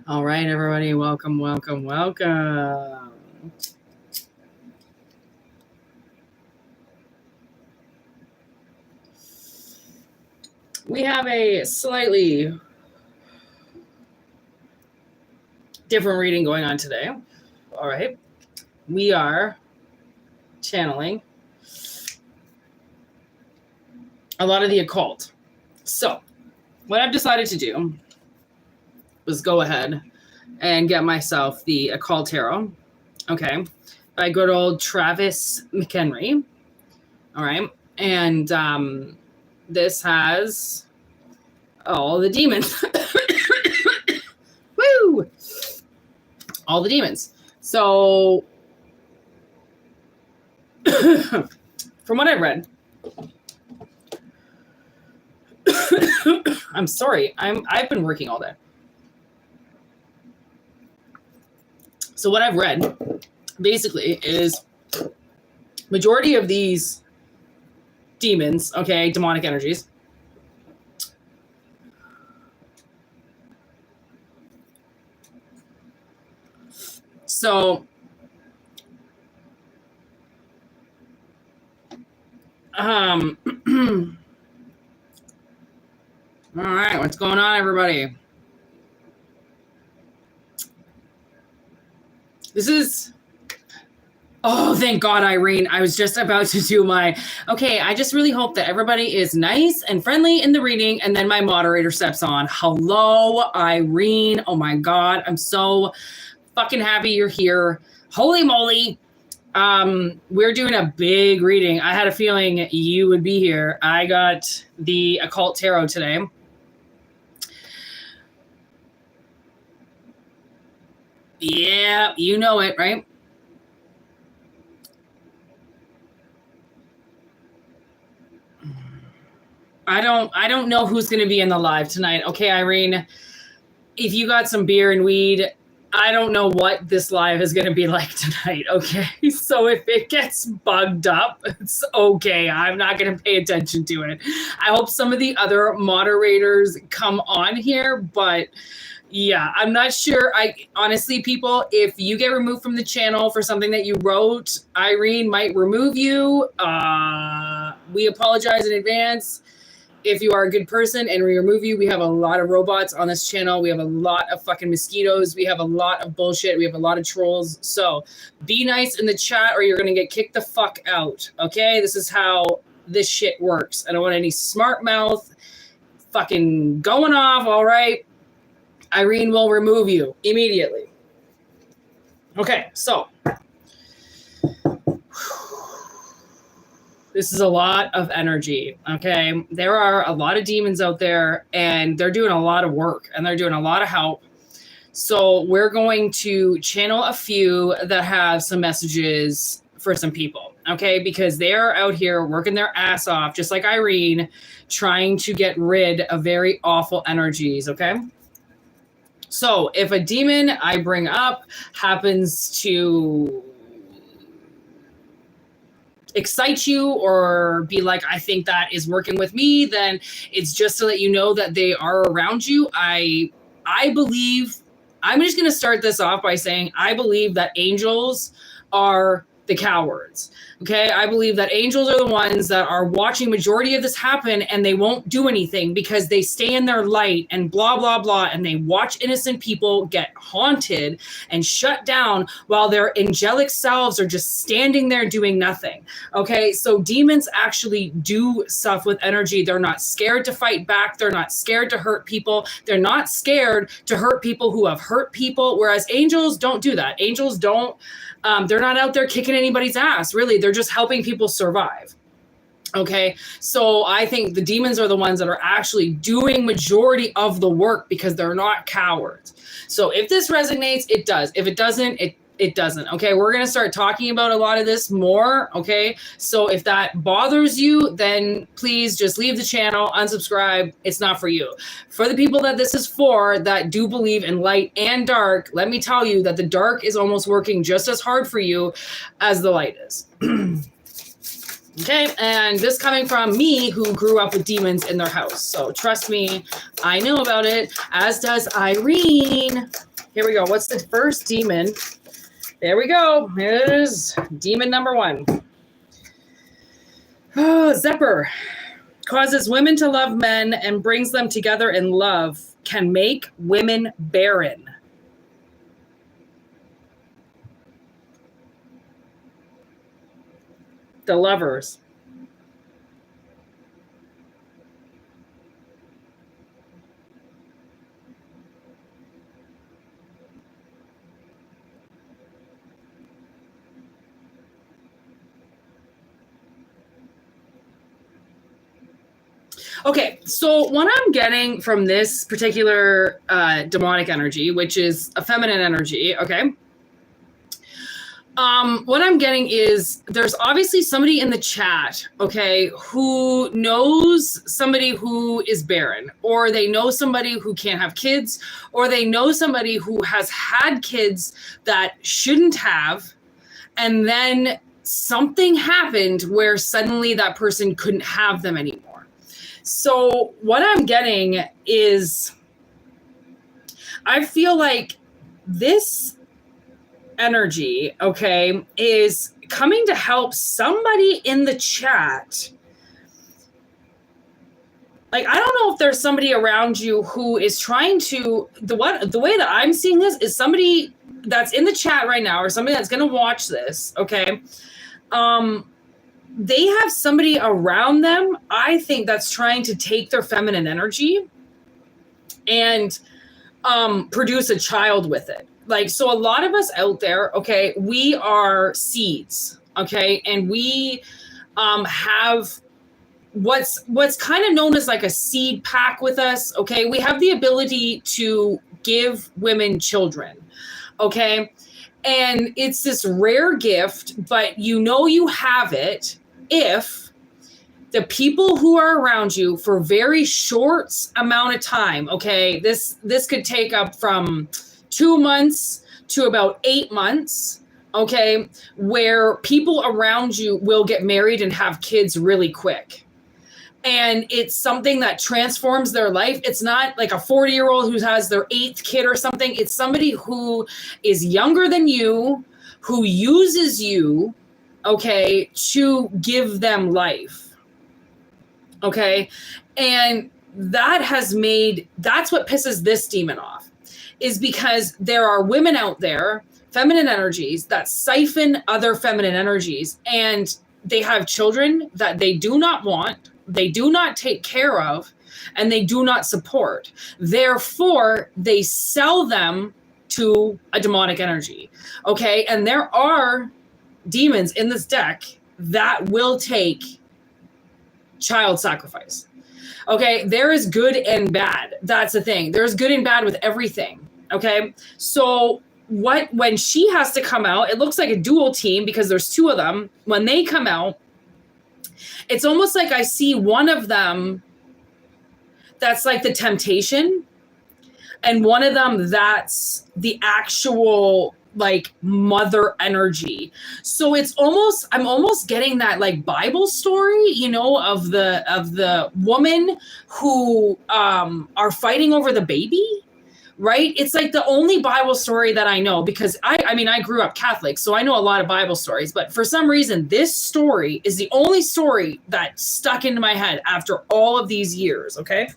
All right, everybody, welcome, welcome, welcome. We have a slightly different reading going on today. All right, we are channeling a lot of the occult. So what I've decided to do was go ahead and get myself the occult tarot, okay, by good old Travis McHenry. All right, and this has all the demons. Woo! All the demons. So from what I read, I'm sorry, I've been working all day. So what I've read basically is majority of these demons, okay, demonic energies, so all right, what's going on, everybody? This is, oh, thank God, Irene. I was just about to do my, okay, I just really hope that everybody is nice and friendly in the reading, and then my moderator steps on. Hello, Irene. Oh my God, I'm so fucking happy you're here. Holy moly. We're doing a big reading. I had a feeling you would be here. I got the occult tarot today. Yeah, you know it, right? I don't know who's going to be in the live tonight. Okay, Irene, if you got some beer and weed, I don't know what this live is going to be like tonight. Okay, so if it gets bugged up, it's okay. I'm not going to pay attention to it. I hope some of the other moderators come on here, but yeah, I'm not sure. Honestly, people, if you get removed from the channel for something that you wrote, Irene might remove you. We apologize in advance. If you are a good person and we remove you, we have a lot of robots on this channel. We have a lot of fucking mosquitoes. We have a lot of bullshit. We have a lot of trolls. So be nice in the chat or you're going to get kicked the fuck out. Okay? This is how this shit works. I don't want any smart mouth fucking going off. All right? Irene will remove you immediately. Okay, so this is a lot of energy, okay? There are a lot of demons out there, and they're doing a lot of work, and they're doing a lot of help. So we're going to channel a few that have some messages for some people, okay? Because they're out here working their ass off, just like Irene, trying to get rid of very awful energies, okay? So if a demon I bring up happens to excite you or be like, I think that is working with me, then it's just to let you know that they are around you. I believe, I'm just going to start this off by saying, I believe that angels are the cowards. Okay, I believe that angels are the ones that are watching majority of this happen and they won't do anything because they stay in their light and blah, blah, blah. And they watch innocent people get haunted and shut down while their angelic selves are just standing there doing nothing. Okay, so demons actually do stuff with energy. They're not scared to fight back. They're not scared to hurt people. They're not scared to hurt people who have hurt people, whereas angels don't do that. Angels don't, they're not out there kicking anybody's ass. Really, they're just helping people survive. Okay, so I think the demons are the ones that are actually doing majority of the work because they're not cowards. So if this resonates, it does. If it doesn't, it doesn't. Okay, we're going to start talking about a lot of this more. Okay, so if that bothers you, then please just leave the channel, unsubscribe. It's not for you. For the people that this is for, that do believe in light and dark, let me tell you that the dark is almost working just as hard for you as the light is. Okay, and this coming from me, who grew up with demons in their house. So trust me, I know about it, as does Irene. Here we go. What's the first demon? There we go. It is demon number 1. Oh, Zepper. Causes women to love men and brings them together in love. Can make women barren. The lovers. Okay, so what I'm getting from this particular demonic energy, which is a feminine energy, okay? What I'm getting is there's obviously somebody in the chat, okay, who knows somebody who is barren, or they know somebody who can't have kids, or they know somebody who has had kids that shouldn't have, and then something happened where suddenly that person couldn't have them anymore. So what I'm getting is I feel like this energy, okay, is coming to help somebody in the chat. Like, I don't know if there's somebody around you who is trying to, the way that I'm seeing this is somebody that's in the chat right now, or somebody that's going to watch this, okay? They have somebody around them, I think, that's trying to take their feminine energy and produce a child with it. Like, so a lot of us out there, okay, we are seeds, okay, and we have what's kind of known as like a seed pack with us, okay? We have the ability to give women children, okay? And it's this rare gift, but you know you have it if the people who are around you for very short amount of time, okay, this could take up from 2 months to about 8 months, okay, where people around you will get married and have kids really quick. And it's something that transforms their life. It's not like a 40-year-old who has their 8th kid or something. It's somebody who is younger than you, who uses you, okay, to give them life. Okay. And that's what pisses this demon off, is because there are women out there, feminine energies, that siphon other feminine energies, and they have children that they do not want, they do not take care of, and they do not support. Therefore, they sell them to a demonic energy. Okay. And there are demons in this deck that will take child sacrifice. Okay, there is good and bad. That's the thing. There's good and bad with everything. Okay, so when she has to come out, it looks like a dual team because there's 2 of them. When they come out, it's almost like I see one of them that's like the temptation, and one of them that's the actual like mother energy. So I'm almost getting that like Bible story, you know, of the woman who are fighting over the baby, right? It's like the only Bible story that I know, because I mean I grew up Catholic, so I know a lot of Bible stories, but for some reason this story is the only story that stuck into my head after all of these years, okay?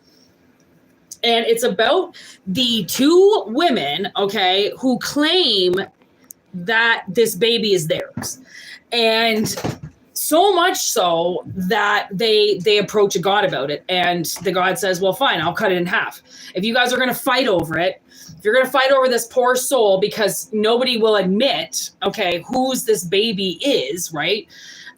And it's about the 2 women, okay, who claim that this baby is theirs. And so much so that they approach a God about it. And the God says, well, fine, I'll cut it in half. If you guys are going to fight over it, if you're going to fight over this poor soul because nobody will admit, okay, whose this baby is, right?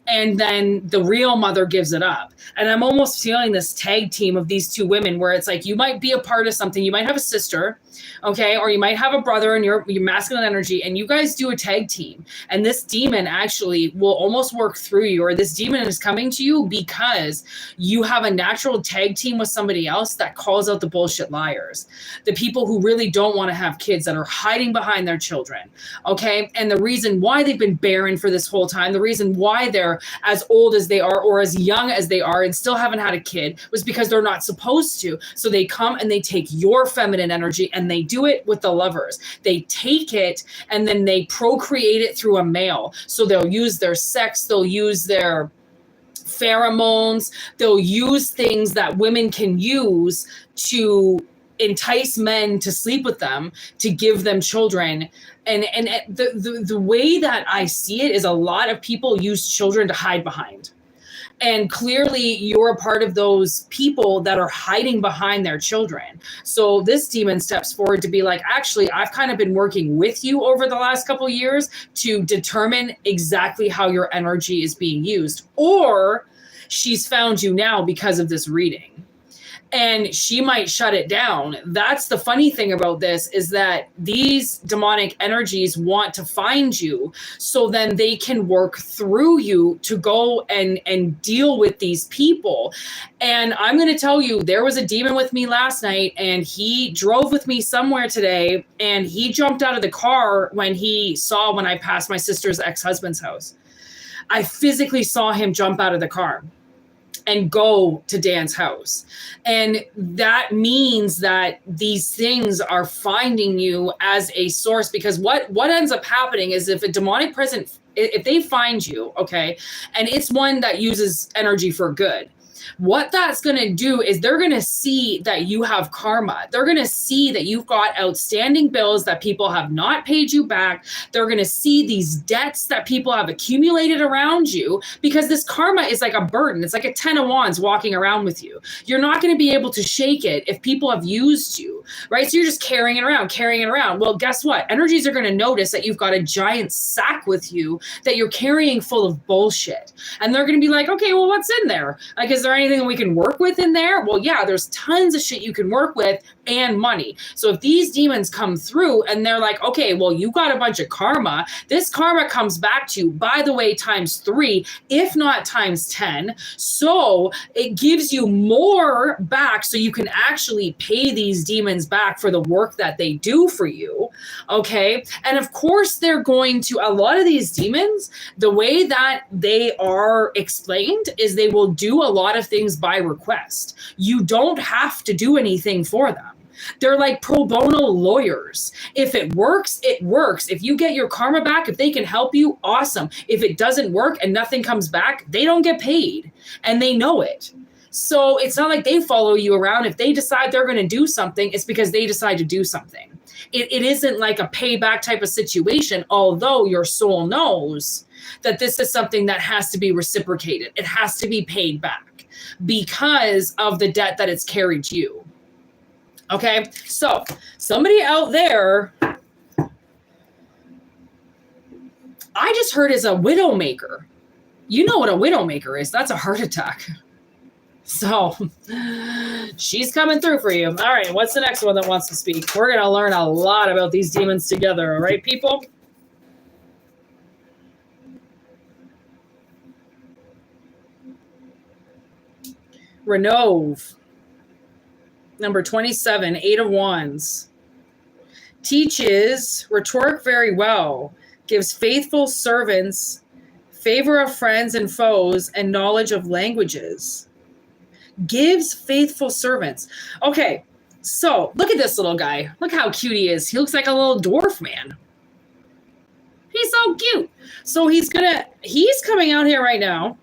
And then the real mother gives it up. And I'm almost feeling this tag team of these 2 women where it's like, you might be a part of something. You might have a sister, okay, or you might have a brother and your masculine energy, and you guys do a tag team. And this demon actually will almost work through you, or this demon is coming to you because you have a natural tag team with somebody else that calls out the bullshit liars, the people who really don't want to have kids, that are hiding behind their children, okay? And the reason why they've been barren for this whole time, the reason why they're are as old as they are or as young as they are and still haven't had a kid was because they're not supposed to. So they come and they take your feminine energy, and they do it with the lovers. They take it and then they procreate it through a male. So they'll use their sex, they'll use their pheromones, they'll use things that women can use to entice men to sleep with them, to give them children. And the way that I see it is a lot of people use children to hide behind. And clearly you're a part of those people that are hiding behind their children. So this demon steps forward to be like, actually, I've kind of been working with you over the last couple of years to determine exactly how your energy is being used. Or she's found you now because of this reading, and she might shut it down. That's the funny thing about this, is that these demonic energies want to find you so then they can work through you to go and deal with these people. And I'm going to tell you, there was a demon with me last night, and he drove with me somewhere today, and he jumped out of the car when I passed my sister's ex-husband's house. I physically saw him jump out of the car and go to Dan's house. And that means that these things are finding you as a source, because what ends up happening is if a demonic presence, if they find you, okay, and it's one that uses energy for good, what that's going to do is they're going to see that you have karma. They're going to see that you've got outstanding bills that people have not paid you back. They're going to see these debts that people have accumulated around you, because this karma is like a burden. It's like a 10 of wands walking around with you. You're not going to be able to shake it if people have used you, right? So you're just carrying it around. Well, guess what? Energies are going to notice that you've got a giant sack with you that you're carrying full of bullshit. And they're going to be like, okay, well, what's in there? Like, is there anything we can work with in there? Well, yeah, there's tons of shit you can work with, and money. So if these demons come through and they're like, okay, well, you got a bunch of karma, this karma comes back to you, by the way, times 3, if not times 10. So it gives you more back, so you can actually pay these demons back for the work that they do for you. Okay. And of course, they're going to, a lot of these demons, the way that they are explained is they will do a lot of things by request. You don't have to do anything for them. They're like pro bono lawyers. If it works, it works. If you get your karma back, if they can help you, awesome. If it doesn't work and nothing comes back, they don't get paid, and they know it. So it's not like they follow you around. If they decide they're going to do something, it's because they decide to do something. It isn't like a payback type of situation, although your soul knows that this is something that has to be reciprocated. It has to be paid back because of the debt that it's carried you. Okay, so somebody out there, I just heard, is a widowmaker. You know what a widowmaker is. That's a heart attack. So she's coming through for you. All right, what's the next one that wants to speak? We're going to learn a lot about these demons together. All right, people? Renov. Number 27, 8 of Wands. Teaches rhetoric very well. Gives faithful servants favor of friends and foes and knowledge of languages. Gives faithful servants. Okay, so look at this little guy. Look how cute he is. He looks like a little dwarf man. He's so cute. So he's coming out here right now.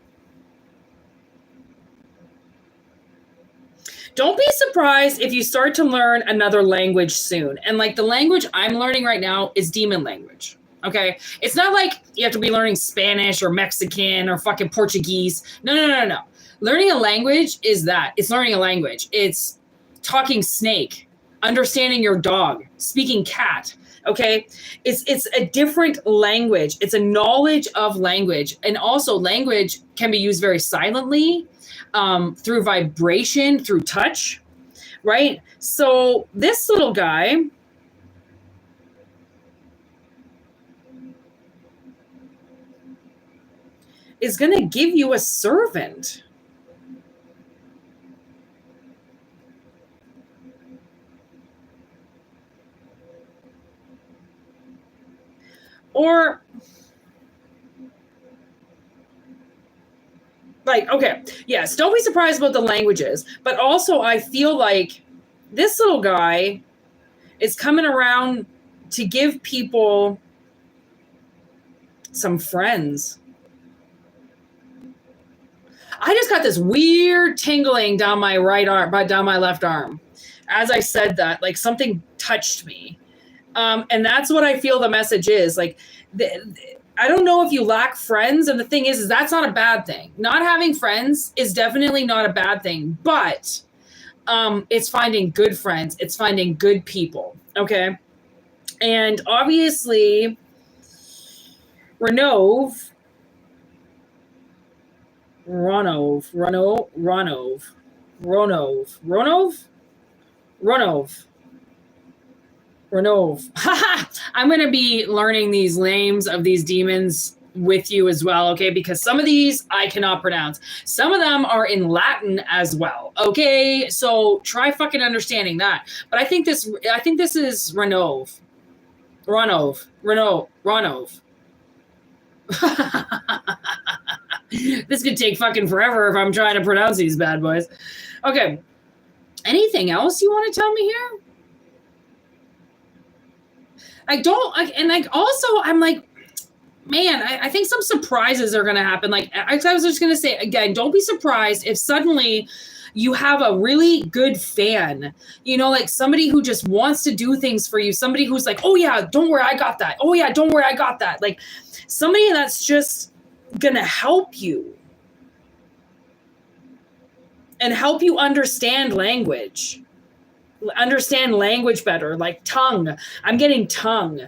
Don't be surprised if you start to learn another language soon. And like the language I'm learning right now is demon language. Okay. It's not like you have to be learning Spanish or Mexican or fucking Portuguese. No. Learning a language is that. It's learning a language. It's talking snake, understanding your dog, speaking cat. Okay. It's a different language. It's a knowledge of language. And also language can be used very silently, through vibration, through touch, right? So this little guy is going to give you a servant. Or Like, okay, yes, don't be surprised about the languages, but also I feel like this little guy is coming around to give people some friends. I just got this weird tingling down my right arm, down my left arm. As I said that, like something touched me. And that's what I feel the message is. Like, I don't know if you lack friends. And the thing is that's not a bad thing. Not having friends is definitely not a bad thing. But it's finding good friends. It's finding good people. Okay. And obviously, Renov, I'm going to be learning these names of these demons with you as well, okay? Because some of these I cannot pronounce. Some of them are in Latin as well, okay? So try fucking understanding that. But I think this is Renov. This could take fucking forever if I'm trying to pronounce these bad boys. Okay. Anything else you want to tell me here? I'm like, man, I think some surprises are going to happen. Like, I was just going to say, again, don't be surprised if suddenly you have a really good fan, you know, like somebody who just wants to do things for you. Somebody who's like, oh yeah, don't worry, I got that. Oh yeah, don't worry, I got that. Like somebody that's just going to help you and help you understand language better, like tongue. I'm getting tongue.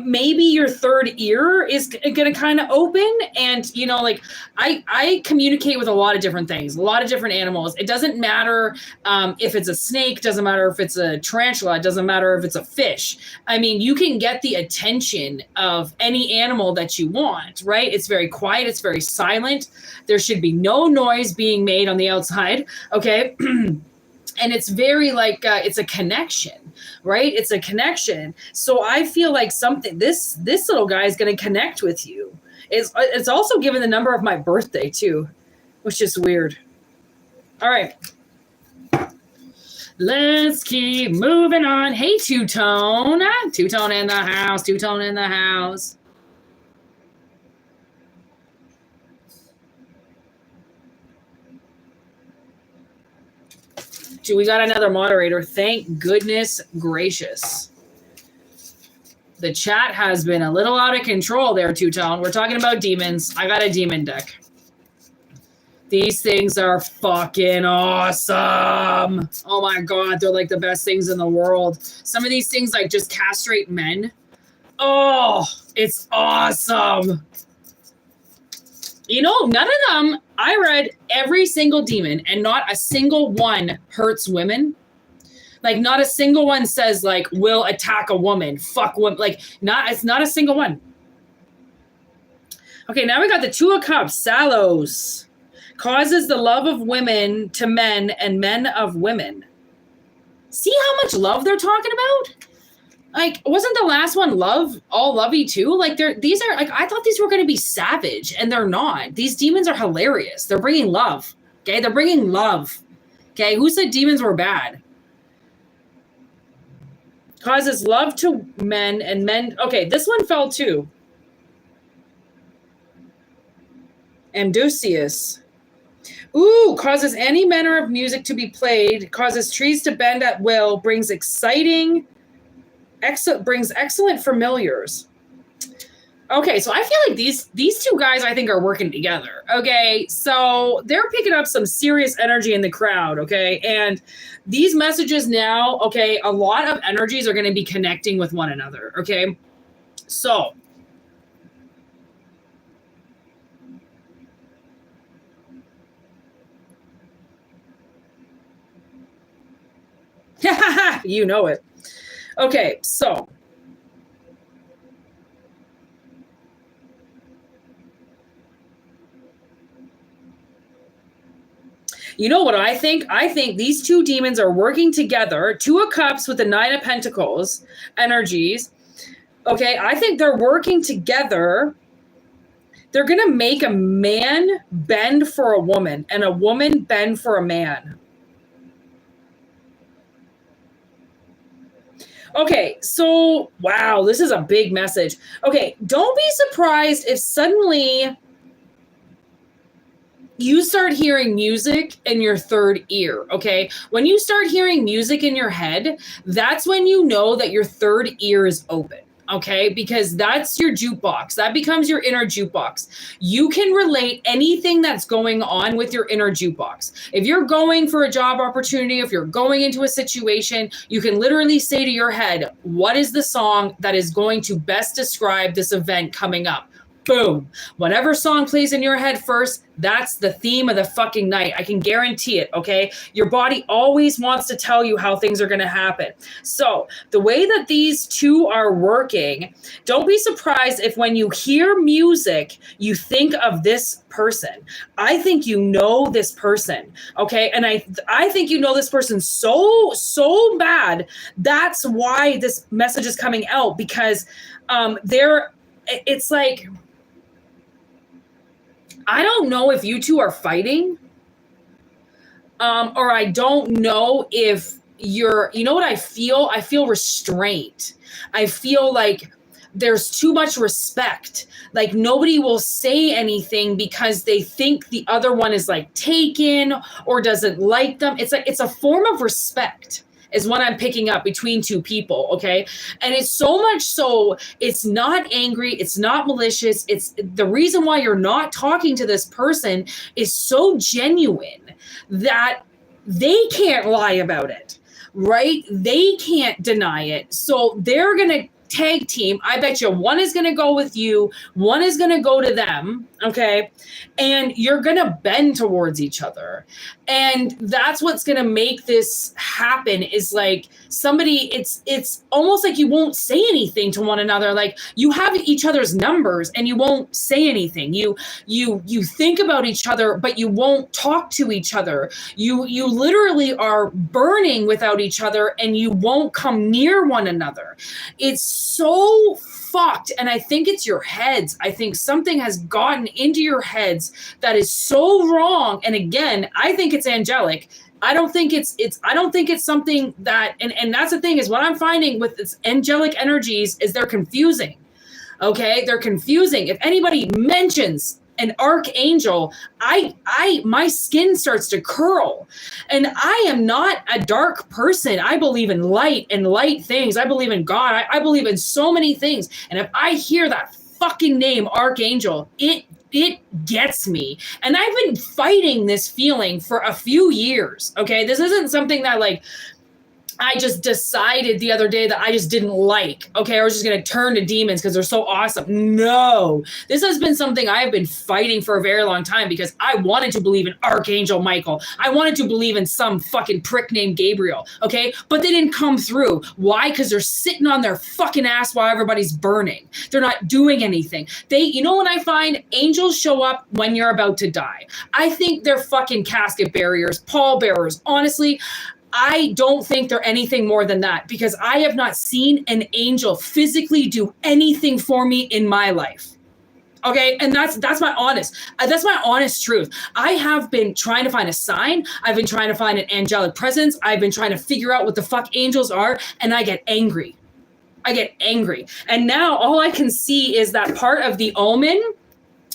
Maybe your third ear is going to kind of open. And, you know, like I communicate with a lot of different things, a lot of different animals. It doesn't matter if it's a snake, doesn't matter if it's a tarantula, it doesn't matter if it's a fish. I mean, you can get the attention of any animal that you want, right? It's very quiet. It's very silent. There should be no noise being made on the outside. Okay. And it's very like, it's a connection, right? It's a connection. So I feel like this little guy is going to connect with you. It's also given the number of my birthday too, which is weird. All right. Let's keep moving on. Hey, Two-Tone. Two-Tone in the house. Two-Tone in the house. We got another moderator. Thank goodness gracious. The chat has been a little out of control there, Two-Tone. We're talking about demons. I got a demon deck. These things are fucking awesome. Oh my God, they're like the best things in the world. Some of these things like just castrate men. Oh, it's awesome. You know, none of them, I read every single demon and not a single one hurts women. Like not a single one says like, will attack a woman, fuck women. Like it's not a single one. Okay, now we got the Two of Cups, Salos. Causes the love of women to men and men of women. See how much love they're talking about? Like, wasn't the last one all lovey too? Like, these are like, I thought these were going to be savage, and they're not. These demons are hilarious. They're bringing love. Okay, they're bringing love. Okay, who said demons were bad? Causes love to men and men. Okay, this one fell too. Amdusius. Ooh, causes any manner of music to be played. Causes trees to bend at will. Brings excellent familiars. Okay, so I feel like these two guys I think are working together. Okay, so they're picking up some serious energy in the crowd. Okay, and these messages now, okay, a lot of energies are going to be connecting with one another. Okay, so you know it. Okay, so you know what I think? I think these two demons are working together. Two of Cups with the Nine of Pentacles energies. Okay, I think they're working together They're going to make a man bend for a woman and a woman bend for a man. Okay, so, wow, this is a big message. Okay, don't be surprised if suddenly you start hearing music in your third ear, okay? When you start hearing music in your head, that's when you know that your third ear is open. Okay, because that's your jukebox. That becomes your inner jukebox. You can relate anything that's going on with your inner jukebox. If you're going for a job opportunity, if you're going into a situation, you can literally say to your head, what is the song that is going to best describe this event coming up? Boom. Whatever song plays in your head first, that's the theme of the fucking night. I can guarantee it, okay? Your body always wants to tell you how things are going to happen. So the way that these two are working, don't be surprised if when you hear music, you think of this person. I think you know this person, okay? And I think you know this person so bad. That's why this message is coming out, because it's like, I don't know if you two are fighting, or I don't know if you know what I feel? I feel restraint. I feel like there's too much respect. Like nobody will say anything because they think the other one is like taken or doesn't like them. It's like, it's a form of respect is what I'm picking up between two people, okay? And it's so much so, it's not angry, it's not malicious, it's the reason why you're not talking to this person is so genuine that they can't lie about it, right? They can't deny it. So they're gonna tag team. I bet you one is going to go with you, one is going to go to them, okay? And you're going to bend towards each other. And that's what's going to make this happen is like somebody, it's almost like you won't say anything to one another. Like you have each other's numbers and you won't say anything. You think about each other, but you won't talk to each other. You literally are burning without each other and you won't come near one another. It's so fucked. And I think it's your heads. I think something has gotten into your heads that is so wrong. And again, I think it's angelic. I don't think it's something that, and that's the thing is what I'm finding with its angelic energies is they're confusing. Okay. They're confusing. If anybody mentions an archangel, my skin starts to curl. And I am not a dark person. I believe in light and light things. I believe in God. I believe in so many things. And if I hear that fucking name, archangel, it gets me. And I've been fighting this feeling for a few years. Okay. This isn't something that like, I just decided the other day that I just didn't like. Okay, I was just going to turn to demons because they're so awesome. No, this has been something I've been fighting for a very long time because I wanted to believe in Archangel Michael. I wanted to believe in some fucking prick named Gabriel. Okay, but they didn't come through. Why? Because they're sitting on their fucking ass while everybody's burning. They're not doing anything. You know what I find? Angels show up when you're about to die. I think they're fucking casket barriers, pallbearers. Honestly, I don't think they're anything more than that because I have not seen an angel physically do anything for me in my life. Okay, and that's my honest truth. I have been trying to find a sign. I've been trying to find an angelic presence. I've been trying to figure out what the fuck angels are, and I get angry. And now all I can see is that part of the Omen,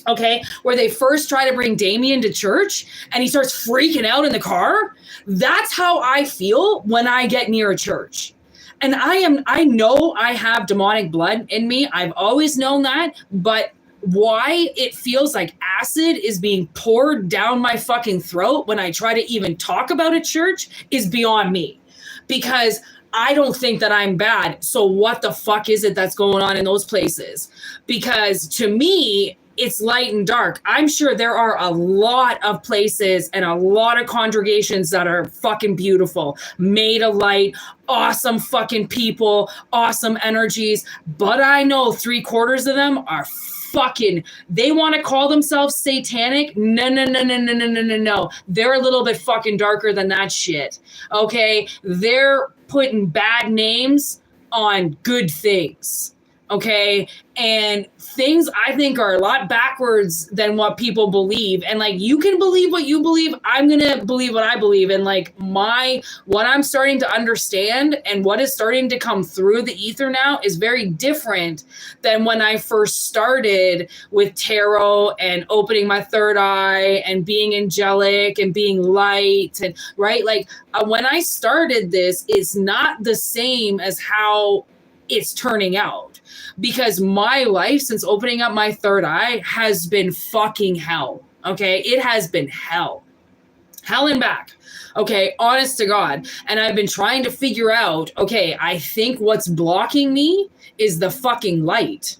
okay, where they first try to bring Damien to church and he starts freaking out in the car. That's how I feel when I get near a church. And I know I have demonic blood in me. I've always known that, but why it feels like acid is being poured down my fucking throat when I try to even talk about a church is beyond me, because I don't think that I'm bad. So what the fuck is it that's going on in those places? Because to me, it's light and dark. I'm sure there are a lot of places and a lot of congregations that are fucking beautiful, made of light, awesome fucking people, awesome energies. But I know 3/4 of them are fucking, they want to call themselves satanic. No. They're a little bit fucking darker than that shit. Okay. They're putting bad names on good things. Okay. And things I think are a lot backwards than what people believe. And like, you can believe what you believe. I'm going to believe what I believe. And like what I'm starting to understand and what is starting to come through the ether now is very different than when I first started with tarot and opening my third eye and being angelic and being light and right. Like when I started this, it's not the same as how it's turning out, because my life since opening up my third eye has been fucking hell. Okay. It has been hell and back. Okay. Honest to God. And I've been trying to figure out, okay, I think what's blocking me is the fucking light,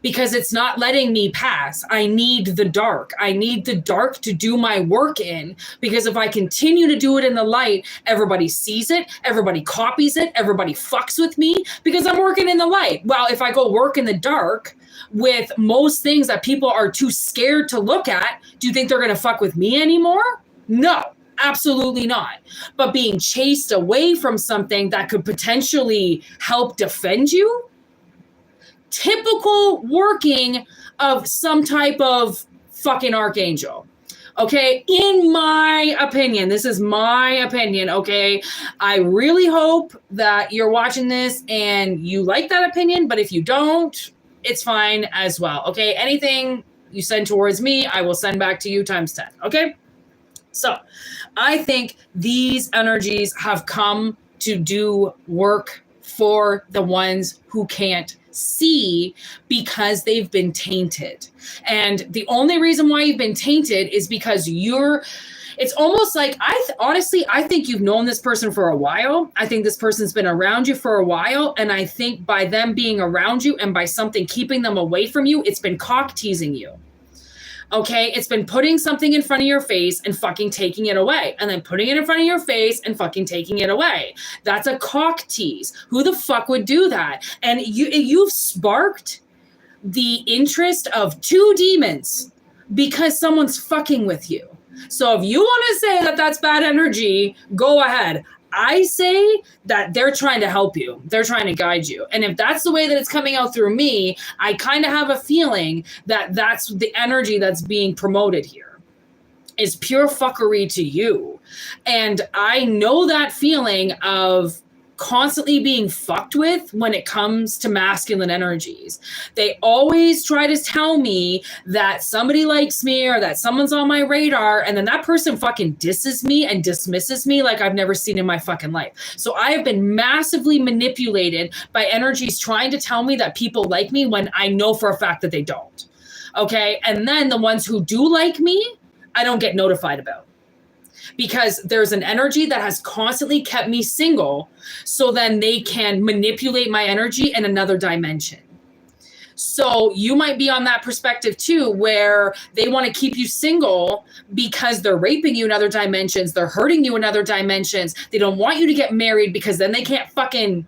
because it's not letting me pass. I need the dark. I need the dark to do my work in, because if I continue to do it in the light, everybody sees it, everybody copies it, everybody fucks with me because I'm working in the light. Well, if I go work in the dark with most things that people are too scared to look at, do you think they're going to fuck with me anymore? No. Absolutely not. But being chased away from something that could potentially help defend you, typical working of some type of fucking archangel. Okay. In my opinion, this is my opinion. Okay. I really hope that you're watching this and you like that opinion, but if you don't, it's fine as well. Okay. Anything you send towards me, I will send back to you times 10. Okay. So I think these energies have come to do work for the ones who can't see, because they've been tainted. And the only reason why you've been tainted is because it's almost like, honestly, I think you've known this person for a while. I think this person's been around you for a while. And I think by them being around you and by something keeping them away from you, it's been cock teasing you. Okay, it's been putting something in front of your face and fucking taking it away, and then putting it in front of your face and fucking taking it away. That's a cock tease. Who the fuck would do that? And you've sparked the interest of 2 demons because someone's fucking with you. So if you want to say that that's bad energy, go ahead. I say that they're trying to help you. They're trying to guide you. And if that's the way that it's coming out through me, I kind of have a feeling that that's the energy that's being promoted here, is pure fuckery to you. And I know that feeling of constantly being fucked with when it comes to masculine energies. They always try to tell me that somebody likes me or that someone's on my radar, and then that person fucking disses me and dismisses me like I've never seen in my fucking life. So I have been massively manipulated by energies trying to tell me that people like me when I know for a fact that they don't. Okay. And then the ones who do like me, I don't get notified about, because there's an energy that has constantly kept me single, so then they can manipulate my energy in another dimension. So you might be on that perspective too, where they want to keep you single because they're raping you in other dimensions. They're hurting you in other dimensions. They don't want you to get married because then they can't fucking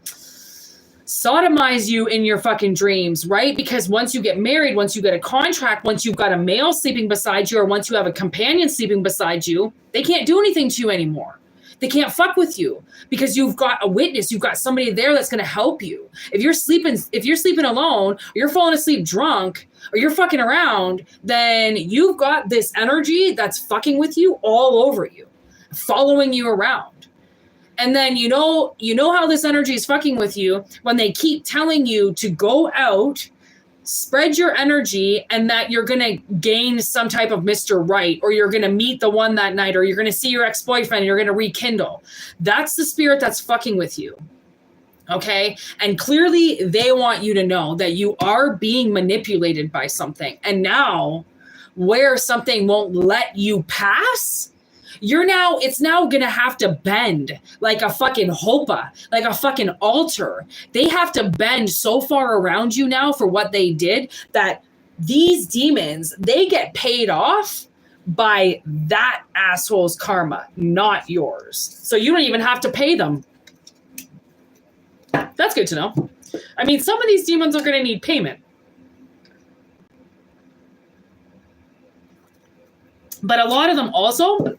sodomize you in your fucking dreams, right? Because once you get married, once you get a contract, once you've got a male sleeping beside you, or once you have a companion sleeping beside you, they can't do anything to you anymore. They can't fuck with you because you've got a witness. You've got somebody there that's going to help you. If you're sleeping alone, or you're falling asleep drunk, or you're fucking around, then you've got this energy that's fucking with you all over you, following you around. And then you know how this energy is fucking with you when they keep telling you to go out, spread your energy, and that you're going to gain some type of Mr. Right, or you're going to meet the one that night, or you're going to see your ex-boyfriend and you're going to rekindle. That's the spirit that's fucking with you. Okay. And clearly they want you to know that you are being manipulated by something. And now where something won't let you pass, it's now going to have to bend like a fucking hopa, like a fucking altar. They have to bend so far around you now for what they did, that these demons, they get paid off by that asshole's karma, not yours. So you don't even have to pay them. That's good to know. I mean, some of these demons are going to need payment. But a lot of them also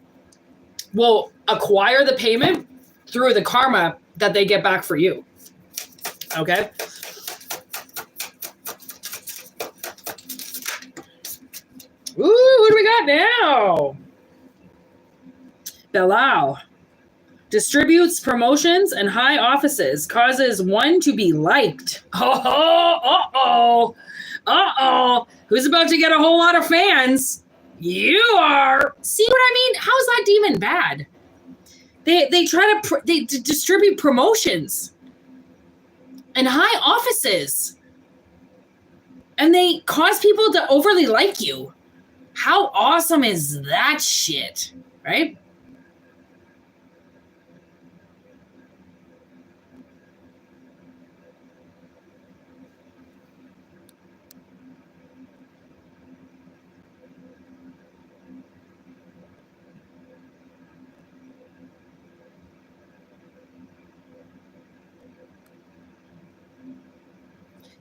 will acquire the payment through the karma that they get back for you. Okay? Ooh, what do we got now? Bellow. Distributes promotions and high offices, causes one to be liked. Uh-oh. Who's about to get a whole lot of fans? You are. See what I mean? How's that demon bad? They try to they distribute promotions and high offices, and they cause people to overly like you. How awesome is that shit, right?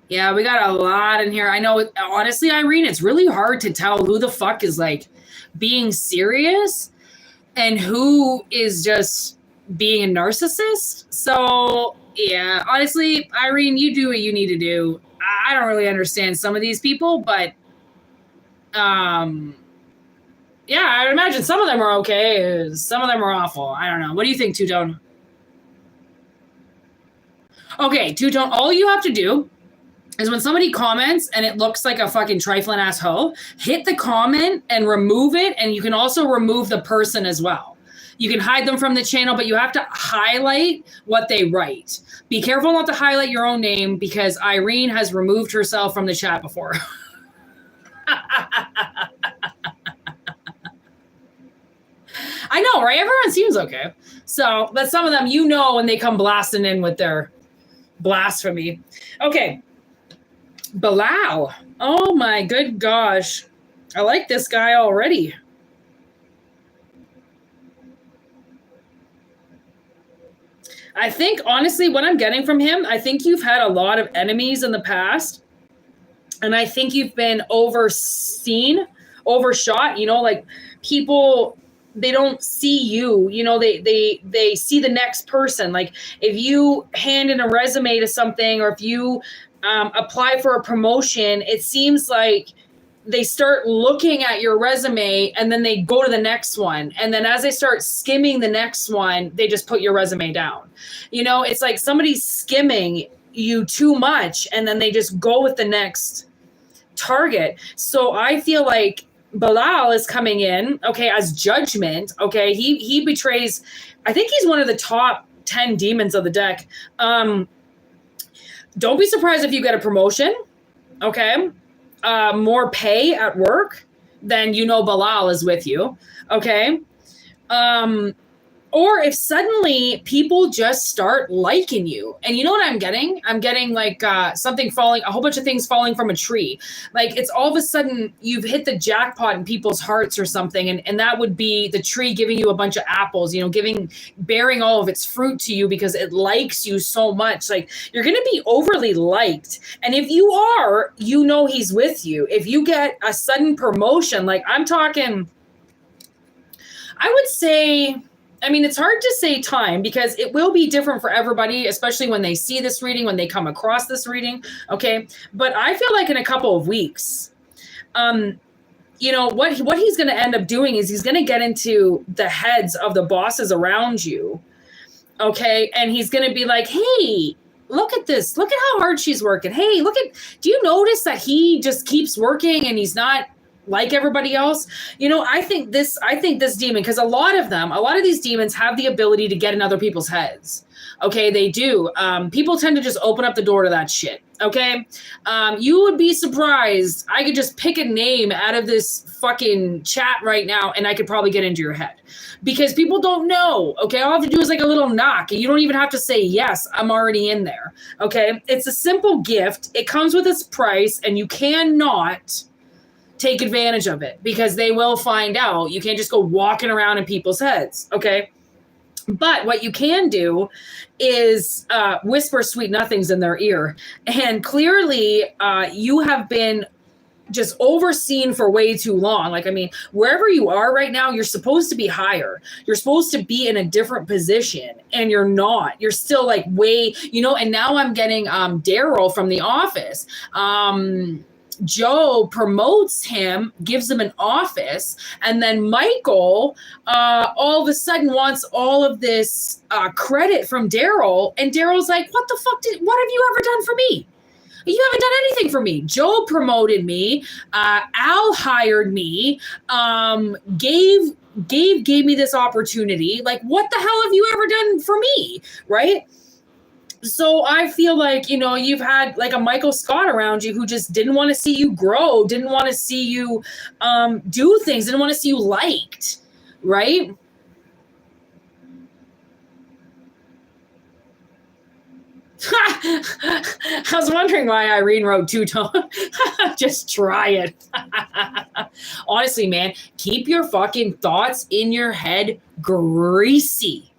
Yeah, we got a lot in here. I know, honestly, Irene, it's really hard to tell who the fuck is like being serious and who is just being a narcissist. So, yeah, honestly, Irene, you do what you need to do. I don't really understand some of these people, but yeah, I would imagine some of them are okay. Some of them are awful. I don't know. What do you think, Two-Tone? Okay, Two-Tone, all you have to do is when somebody comments and it looks like a fucking trifling ass hoe, hit the comment and remove it, and you can also remove the person as well. You can hide them from the channel, but you have to highlight what they write. Be careful not to highlight your own name because Irene has removed herself from the chat before. I know, right? Everyone seems okay. So, but some of them, you know, when they come blasting in with their blasphemy. Okay. Bellow. Oh my good gosh. I like this guy already. I think, honestly, what I'm getting from him, I think you've had a lot of enemies in the past. And I think you've been overshot, you know, like people, they don't see you, you know, they see the next person. Like if you hand in a resume to something, or if you apply for a promotion, it seems like they start looking at your resume and then they go to the next one. And then as they start skimming the next one, they just put your resume down. You know, it's like somebody's skimming you too much and then they just go with the next target. So I feel like Bellow is coming in, okay, as judgment. Okay, he betrays, I think he's one of the top 10 demons of the deck. Don't be surprised if you get a promotion, okay? More pay at work, then you know Bellow is with you, okay? Or if suddenly people just start liking you. And you know what I'm getting? I'm getting like something falling, a whole bunch of things falling from a tree. Like it's all of a sudden you've hit the jackpot in people's hearts or something. And that would be the tree giving you a bunch of apples, you know, bearing all of its fruit to you because it likes you so much. Like you're going to be overly liked. And if you are, you know he's with you. If you get a sudden promotion, like I'm talking, I would say, I mean, it's hard to say time because it will be different for everybody, especially when they see this reading, when they come across this reading. Okay. But I feel like in a couple of weeks, you know, what he's going to end up doing is he's going to get into the heads of the bosses around you. Okay. And he's going to be like, hey, look at this. Look at how hard she's working. Hey, do you notice that he just keeps working and he's not like everybody else? You know, I think this demon, because a lot of these demons have the ability to get in other people's heads. Okay, they do. People tend to just open up the door to that shit. Okay, you would be surprised. I could just pick a name out of this fucking chat right now, and I could probably get into your head because people don't know. Okay, all I have to do is like a little knock, and you don't even have to say yes. I'm already in there. Okay, it's a simple gift. It comes with its price, and you cannot take advantage of it because they will find out. You can't just go walking around in people's heads, okay? But what you can do is whisper sweet nothings in their ear. And clearly you have been just overseen for way too long. Like, I mean, wherever you are right now, you're supposed to be higher. You're supposed to be in a different position and you're not. You're still like way, you know, and now I'm getting Daryl from The Office. Joe promotes him, gives him an office, and then Michael all of a sudden wants all of this credit from Daryl, and Daryl's like, what have you ever done for me? You haven't done anything for me. Joe promoted me. Al hired me. Gave me this opportunity. Like, what the hell have you ever done for me? Right? So I feel like, you've had like a Michael Scott around you who just didn't want to see you grow, didn't want to see you do things, didn't want to see you liked, right? I was wondering why Irene wrote two-tone. Just try it. Honestly, man, keep your fucking thoughts in your head greasy.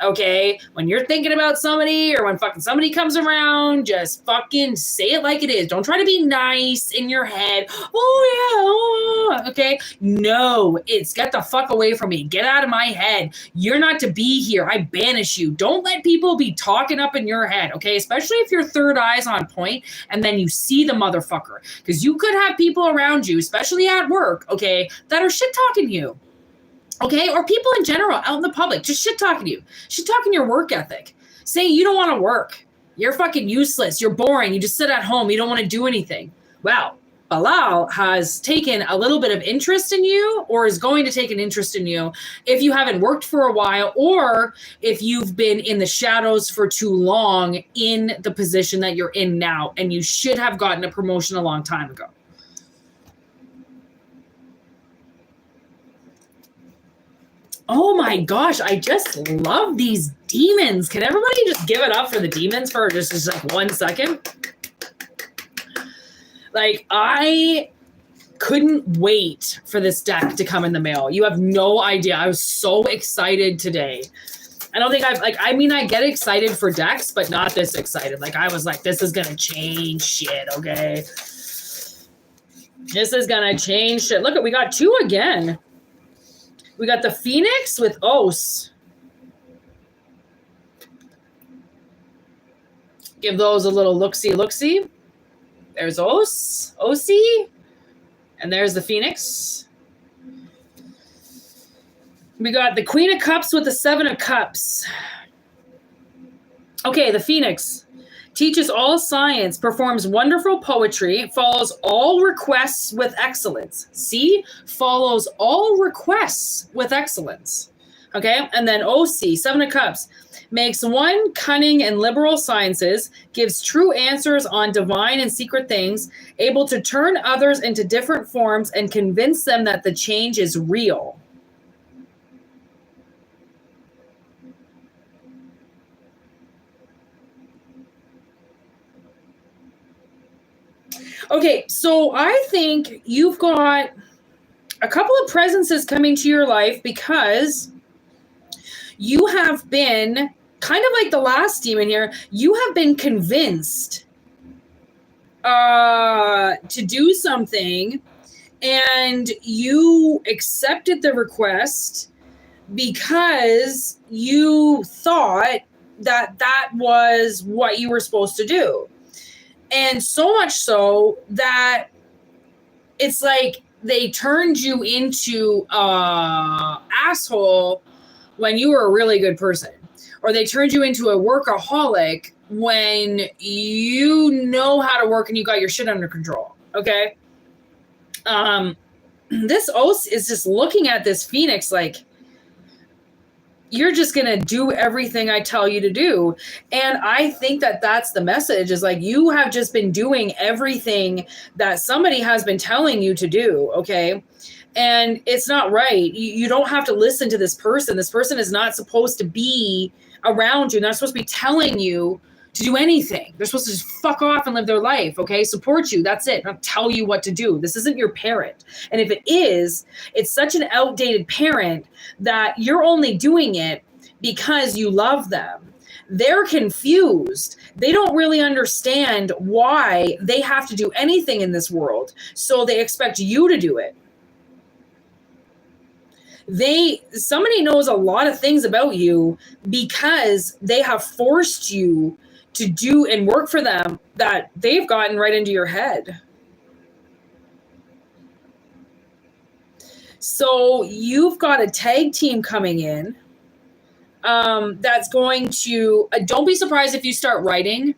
Okay, when you're thinking about somebody or when fucking somebody comes around, just fucking say it like it is. Don't try to be nice in your head. Oh yeah, okay. No, it's get the fuck away from me. Get out of my head. You're not to be here. I banish you. Don't let people be talking up in your head, okay? Especially if your third eye's on point and then you see the motherfucker. Because you could have people around you, especially at work, okay, that are shit talking you. Okay, or people in general out in the public, just shit talking you. Shit talking your work ethic. Saying you don't want to work. You're fucking useless. You're boring. You just sit at home. You don't want to do anything. Well, Bellow has taken a little bit of interest in you, or is going to take an interest in you if you haven't worked for a while, or if you've been in the shadows for too long in the position that you're in now, and you should have gotten a promotion a long time ago. Oh my gosh, I just love these demons. Can everybody just give it up for the demons for just like 1 second? Like, I couldn't wait for this deck to come in the mail. You have no idea. I was so excited today. I don't think I get excited for decks, but not this excited. Like, I was like, this is going to change shit, okay? This is going to change shit. Look, we got 2 again. We got the Phoenix with Os. Give those a little look-see. There's Osi. And there's the Phoenix. We got the Queen of Cups with the 7 of Cups. Okay, the Phoenix. Teaches all science, performs wonderful poetry, follows all requests with excellence. See? Follows all requests with excellence. Okay? And then OC, 7 of Cups, makes one cunning and liberal sciences, gives true answers on divine and secret things, able to turn others into different forms and convince them that the change is real. Okay, so I think you've got a couple of presences coming to your life because you have been, kind of like the last demon here, you have been convinced to do something, and you accepted the request because you thought that that was what you were supposed to do. And so much so that it's like they turned you into an asshole when you were a really good person. Or they turned you into a workaholic when you know how to work and you got your shit under control. Okay? This Os is just looking at this Phoenix like, you're just going to do everything I tell you to do. And I think that that's the message, is like, you have just been doing everything that somebody has been telling you to do. Okay. And it's not right. You don't have to listen to this person. This person is not supposed to be around you. They're not supposed to be telling you to do anything. They're supposed to just fuck off and live their life. Okay. Support you. That's it. Not tell you what to do. This isn't your parent. And if it is, it's such an outdated parent that you're only doing it because you love them. They're confused. They don't really understand why they have to do anything in this world. So they expect you to do it. Somebody knows a lot of things about you because they have forced you to do and work for them that they've gotten right into your head. So you've got a tag team coming in that's going to, don't be surprised if you start writing,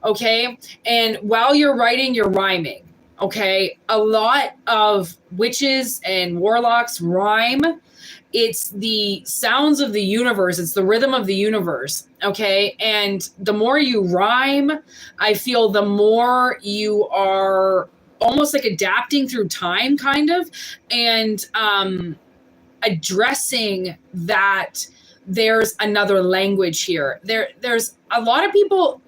okay? And while you're writing, you're rhyming, okay? A lot of witches and warlocks rhyme. It's the sounds of the universe. It's the rhythm of the universe, okay? And the more you rhyme, I feel the more you are almost like adapting through time, kind of, and addressing that there's another language here. There's a lot of people,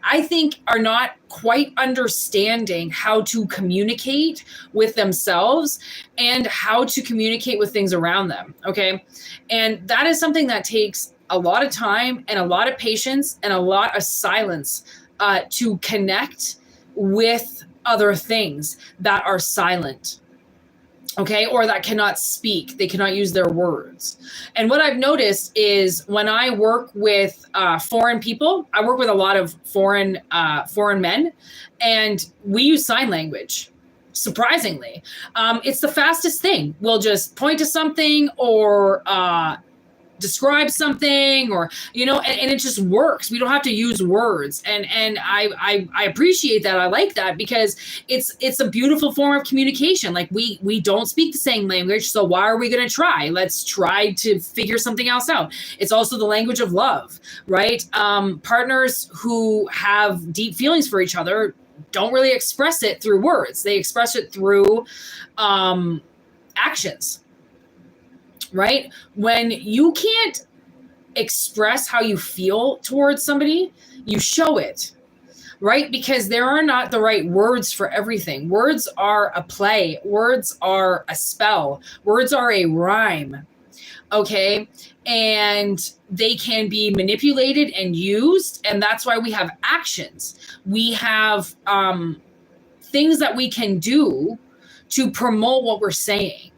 I think, are not quite understanding how to communicate with themselves and how to communicate with things around them, okay? And that is something that takes a lot of time and a lot of patience and a lot of silence to connect with other things that are silent, okay, or that cannot speak. They cannot use their words. And what I've noticed is when I work with foreign people, I work with a lot of foreign men, and we use sign language. Surprisingly, it's the fastest thing. We'll just point to something or describe something, or and it just works. We don't have to use words, and I appreciate that. I like that because it's a beautiful form of communication. Like we don't speak the same language, so why are we going to try? Let's try to figure something else out. It's also the language of love, right? Partners who have deep feelings for each other don't really express it through words. They express it through actions. Right? When you can't express how you feel towards somebody, you show it, right? Because there are not the right words for everything. Words are a play. Words are a spell. Words are a rhyme, okay? And they can be manipulated and used, and that's why we have actions. We have things that we can do to promote what we're saying.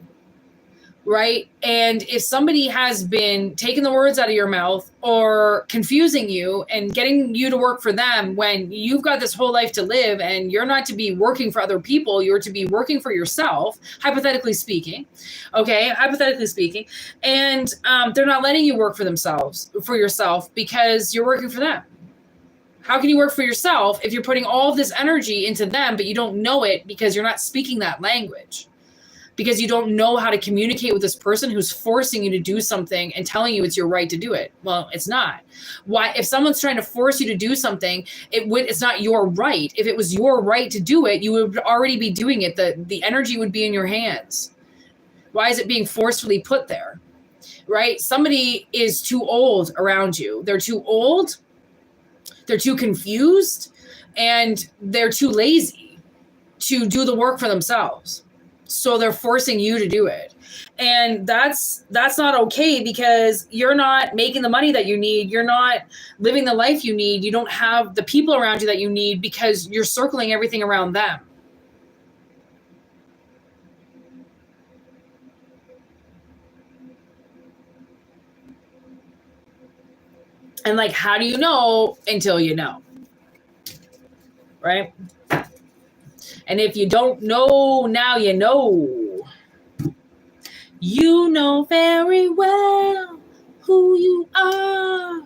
Right? And if somebody has been taking the words out of your mouth or confusing you and getting you to work for them when you've got this whole life to live and you're not to be working for other people, you're to be working for yourself, hypothetically speaking, okay? Hypothetically speaking. And they're not letting you work for yourself because you're working for them. How can you work for yourself if you're putting all of this energy into them, but you don't know it because you're not speaking that language? Because you don't know how to communicate with this person who's forcing you to do something and telling you it's your right to do it. Well, it's not. Why? If someone's trying to force you to do something, it's not your right. If it was your right to do it, you would already be doing it. The energy would be in your hands. Why is it being forcefully put there? Right? Somebody is too old around you. They're too old. They're too confused, and they're too lazy to do the work for themselves. So they're forcing you to do it. And that's not okay, because you're not making the money that you need. You're not living the life you need. You don't have the people around you that you need because you're circling everything around them. And like, how do you know until you know? Right? And if you don't know, now you know. You know very well who you are.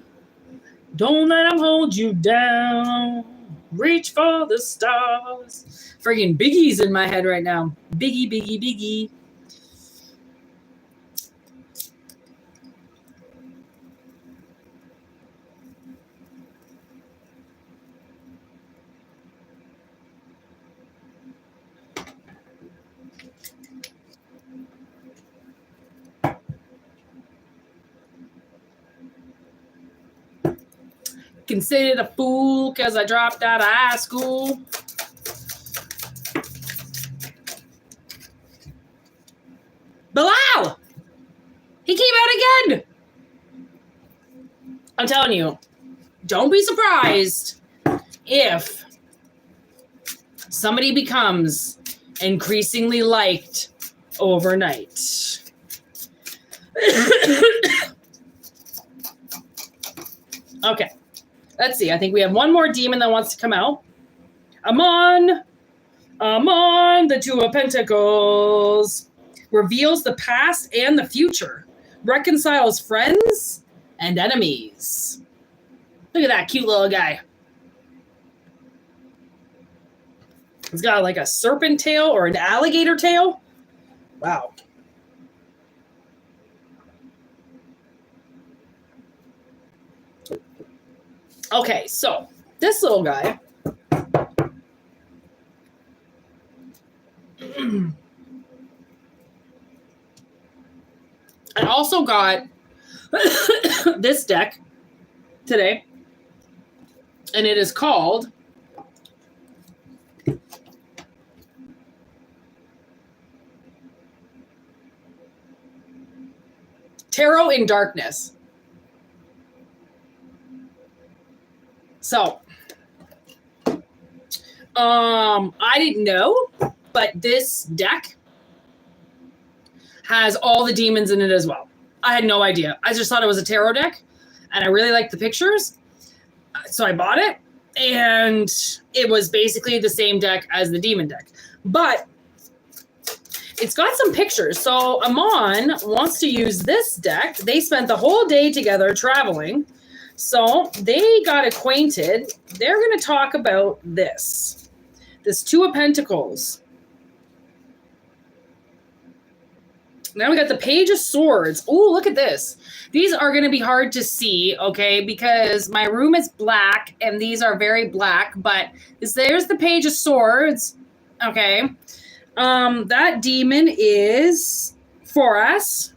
Don't let them hold you down. Reach for the stars. Friggin' Biggie's in my head right now. Biggie, Biggie, Biggie. Considered a fool because I dropped out of high school. Bellow! He came out again! I'm telling you, don't be surprised if somebody becomes increasingly liked overnight. Okay. Let's see. I think we have one more demon that wants to come out. Aman, the Two of Pentacles. Reveals the past and the future. Reconciles friends and enemies. Look at that cute little guy. He's got like a serpent tail or an alligator tail. Wow. Okay, so this little guy. I also got this deck today, and it is called Tarot in Darkness. So, I didn't know, but this deck has all the demons in it as well. I had no idea. I just thought it was a tarot deck, and I really liked the pictures, so I bought it, and it was basically the same deck as the demon deck, but it's got some pictures. So Aman wants to use this deck. They spent the whole day together traveling, so they got acquainted. They're going to talk about this Two of Pentacles. Now we got the Page of Swords. Oh, look at this. These are going to be hard to see, okay, because my room is black and these are very black, but there's the Page of Swords, okay. That demon is for us,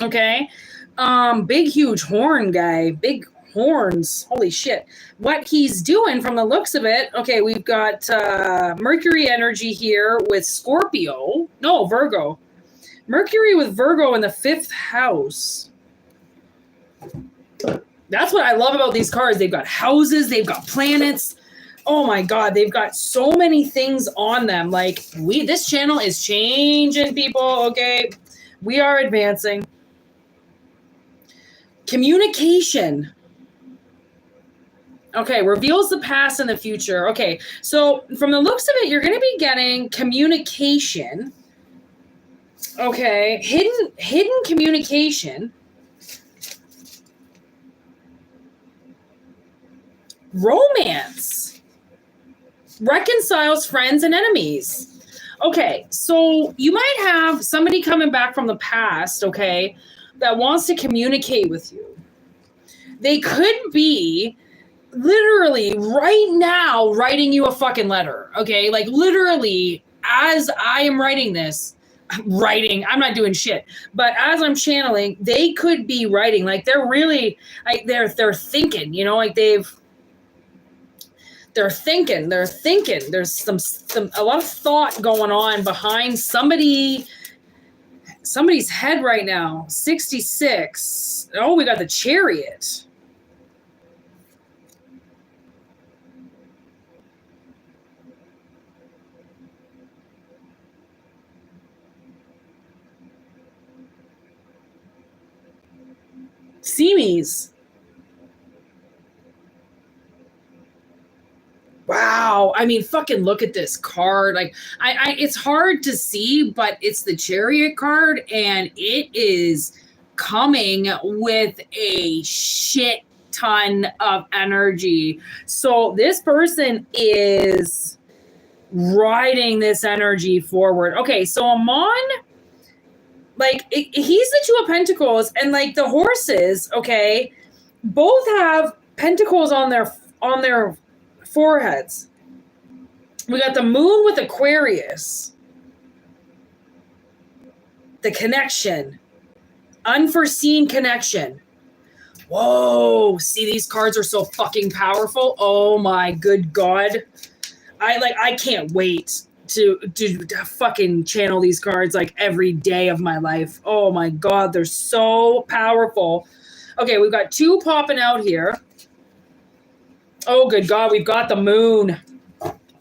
okay. Big, huge horn guy, big horns. Holy shit. What he's doing from the looks of it, okay, we've got Mercury energy here with Scorpio. No, Virgo. Mercury with Virgo in the 5th house. That's what I love about these cards. They've got houses, they've got planets. Oh my God, they've got so many things on them. Like, this channel is changing, people, okay? We are advancing. Communication. Okay, reveals the past and the future. Okay, so from the looks of it, you're going to be getting communication. Okay, hidden communication. Romance. Reconciles friends and enemies. Okay, so you might have somebody coming back from the past, okay, that wants to communicate with you. They could be literally right now writing you a fucking letter, okay? Like literally as I am writing this, I'm not doing shit, but as I'm channeling, they could be writing. Like they're really like they're thinking, you know, like they're thinking. There's some a lot of thought going on behind somebody's head right now. 66. Oh, we got the Chariot. Seamies. Wow. I mean, fucking look at this card. Like, it's hard to see, but it's the Chariot card, and it is coming with a shit ton of energy. So this person is riding this energy forward. Okay, so Aman, like, he's the Two of Pentacles, and like the horses, okay, both have pentacles on their foreheads. We got the Moon with Aquarius. The connection. Unforeseen connection. Whoa. See, these cards are so fucking powerful. Oh my good God. I can't wait to fucking channel these cards like every day of my life. Oh my God. They're so powerful. Okay, we've got two popping out here. Oh, good God, we've got the Moon.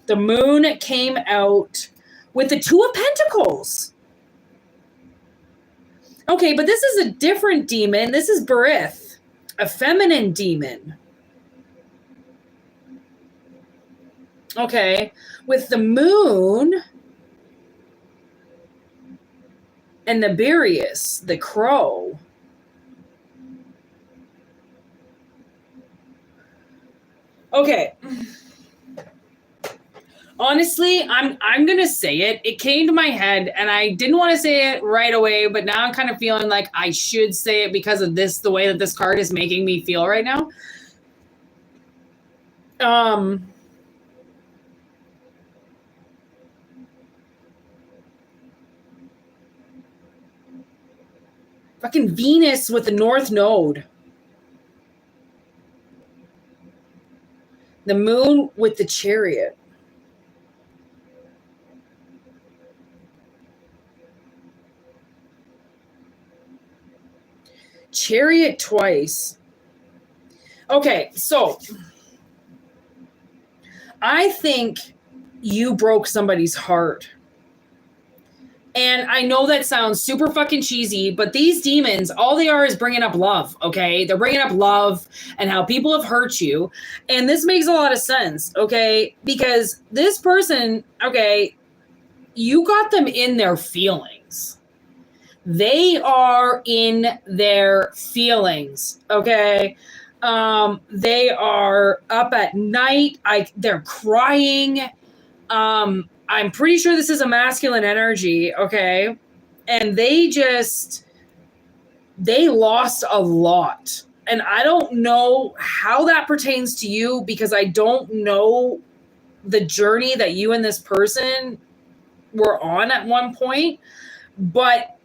The Moon came out with the Two of Pentacles. Okay, but this is a different demon. This is Berith, a feminine demon. Okay, with the Moon, And Nibirius, the crow. Okay. Honestly, I'm gonna say it. It came to my head, and I didn't want to say it right away, but now I'm kind of feeling like I should say it because of this, the way that this card is making me feel right now. Fucking Venus with the North Node. The Moon with the Chariot. Chariot twice. Okay, so I think you broke somebody's heart. And I know that sounds super fucking cheesy, but these demons, all they are is bringing up love, okay? They're bringing up love and how people have hurt you. And this makes a lot of sense, okay? Because this person, okay, you got them in their feelings. They are in their feelings, okay? They are up at night. They're crying. I'm pretty sure this is a masculine energy, okay? And they lost a lot. And I don't know how that pertains to you because I don't know the journey that you and this person were on at one point. But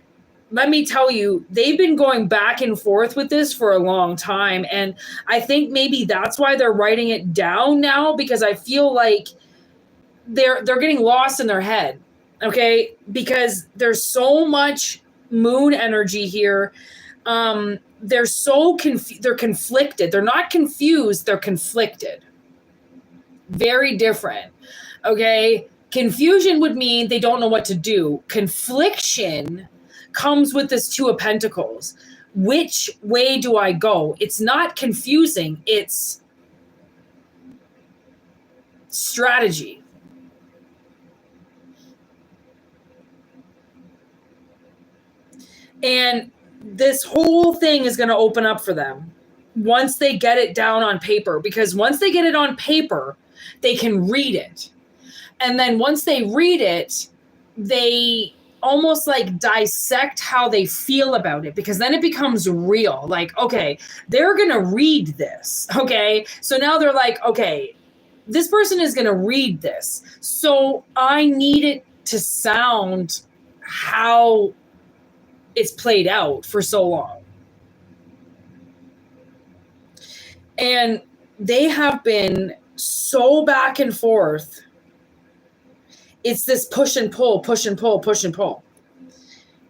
let me tell you, they've been going back and forth with this for a long time. And I think maybe that's why they're writing it down now, because I feel like they're getting lost in their head, okay? Because there's so much moon energy here. They're so they're conflicted. They're not confused, they're conflicted. Very different, okay? Confusion would mean they don't know what to do. Confliction comes with this Two of Pentacles. Which way do I go? It's not confusing, it's strategy. And this whole thing is going to open up for them once they get it down on paper, because once they get it on paper, they can read it. And then once they read it, they almost like dissect how they feel about it, because then it becomes real. Like, okay, they're going to read this. Okay. So now they're like, okay, this person is going to read this. So I need it to sound how it's played out for so long. And they have been so back and forth. It's this push and pull, push and pull, push and pull.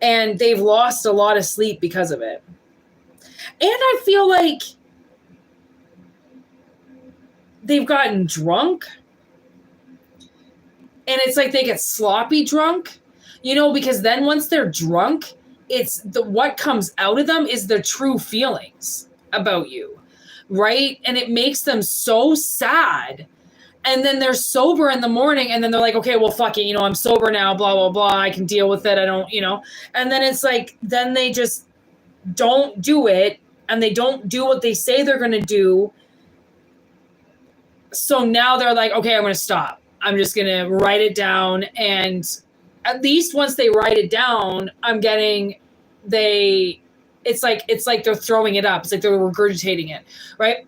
And they've lost a lot of sleep because of it. And I feel like they've gotten drunk. And it's like they get sloppy drunk, you know, because then once they're drunk, it's what comes out of them is their true feelings about you, right? And it makes them so sad. And then they're sober in the morning, and then they're like, okay, well, fuck it, you know, I'm sober now, blah, blah, blah, I can deal with it, I don't, you know. And then it's like, then they just don't do it, and they don't do what they say they're going to do. So now they're like, okay, I'm going to stop. I'm just going to write it down, and at least once they write it down, I'm getting it's like they're throwing it up. It's like they're regurgitating it, right?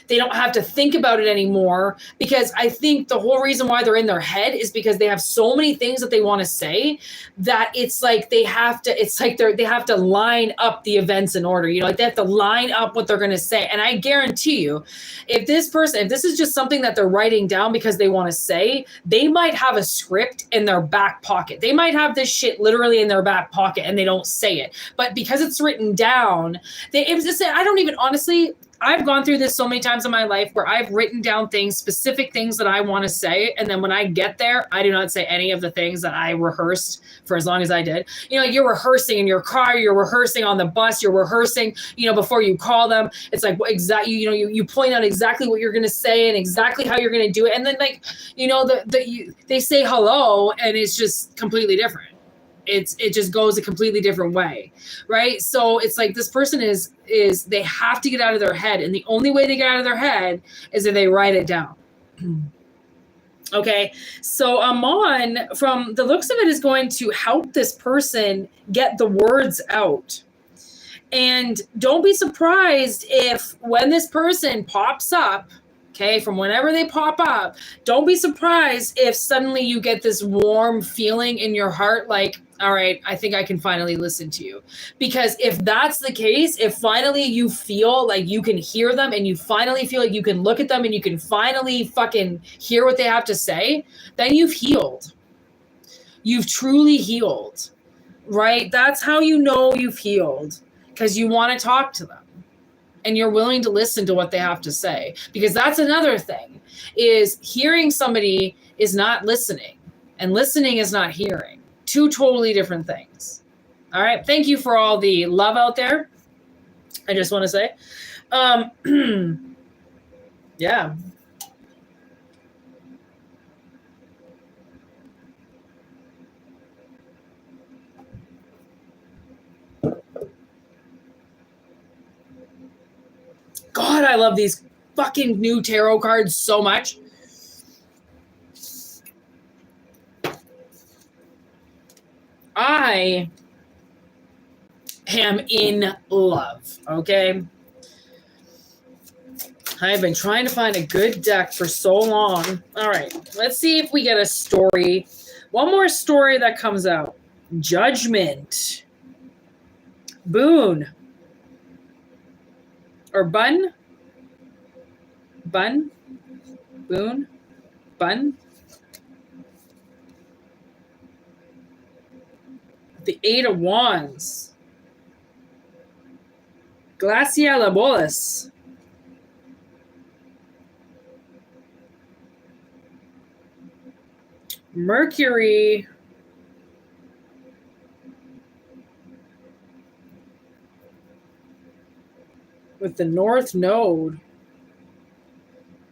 They don't have to think about it anymore, because I think the whole reason why they're in their head is because they have so many things that they want to say that it's like they have to line up the events in order, you know, like they have to line up what they're going to say. And I guarantee you, if this is just something that they're writing down because they want to say, they might have a script in their back pocket. They might have this shit literally in their back pocket and they don't say it, but because it's written down, I don't even, honestly, I've gone through this so many times in my life where I've written down things, specific things that I want to say. And then when I get there, I do not say any of the things that I rehearsed for as long as I did. You know, you're rehearsing in your car, you're rehearsing on the bus, you're rehearsing, you know, before you call them. It's like, exactly, you know, you point out exactly what you're going to say and exactly how you're going to do it. And then, like, you know, they say hello and it's just completely different. it just goes a completely different way, right? So it's like this person is they have to get out of their head, and the only way they get out of their head is if they write it down. Okay, so Aman, from the looks of it, is going to help this person get the words out. And don't be surprised if when this person pops up, okay, from whenever they pop up, don't be surprised if suddenly you get this warm feeling in your heart like, all right, I think I can finally listen to you. Because if that's the case, if finally you feel like you can hear them and you finally feel like you can look at them and you can finally fucking hear what they have to say, then you've healed. You've truly healed, right? That's how you know you've healed, because you want to talk to them. And you're willing to listen to what they have to say. Because that's another thing, is hearing somebody is not listening. And listening is not hearing. Two totally different things. All right. Thank you for all the love out there. I just want to say. Yeah. God, I love these fucking new tarot cards so much. I am in love, okay? I've been trying to find a good deck for so long. All right, let's see if we get a story. One more story that comes out. Judgment. Boon. Or Bun? Bun? Boon? Bun? The Eight of Wands. Glacial Bolas. Mercury. With the North Node.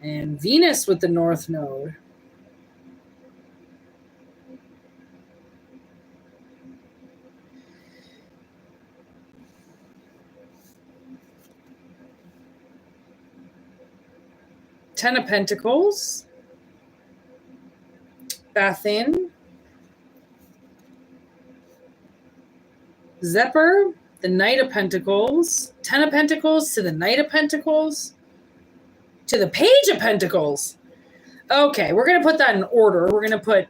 And Venus with the North Node. Ten of Pentacles. Bathin. Zepper. The Knight of Pentacles. Ten of Pentacles to the Knight of Pentacles. To the Page of Pentacles. Okay, we're going to put that in order. We're going to put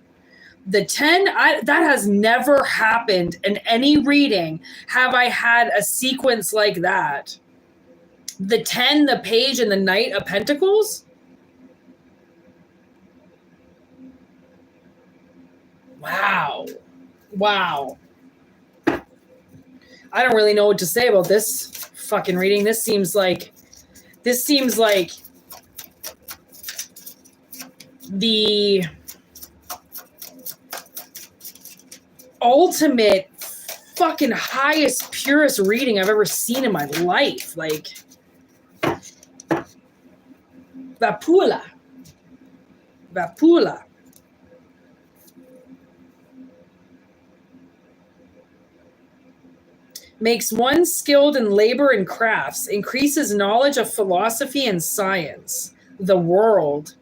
the 10. That has never happened in any reading. Have I had a sequence like that? The 10, the Page, and the Knight of Pentacles? Wow. Wow. I don't really know what to say about this fucking reading. This seems like the ultimate fucking highest, purest reading I've ever seen in my life. Like, VaPula. VaPula. Makes one skilled in labor and crafts, increases knowledge of philosophy and science, the world.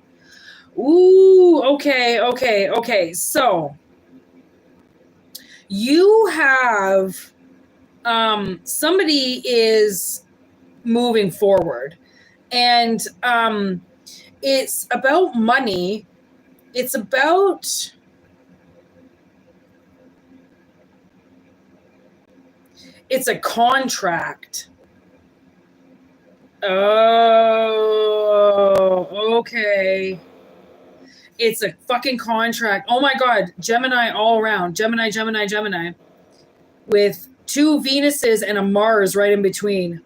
Ooh, okay. So you have somebody is moving forward, and it's about money. It's about it's a contract. Oh, okay. It's a fucking contract. Oh my God. Gemini all around. Gemini. With two Venuses and a Mars right in between.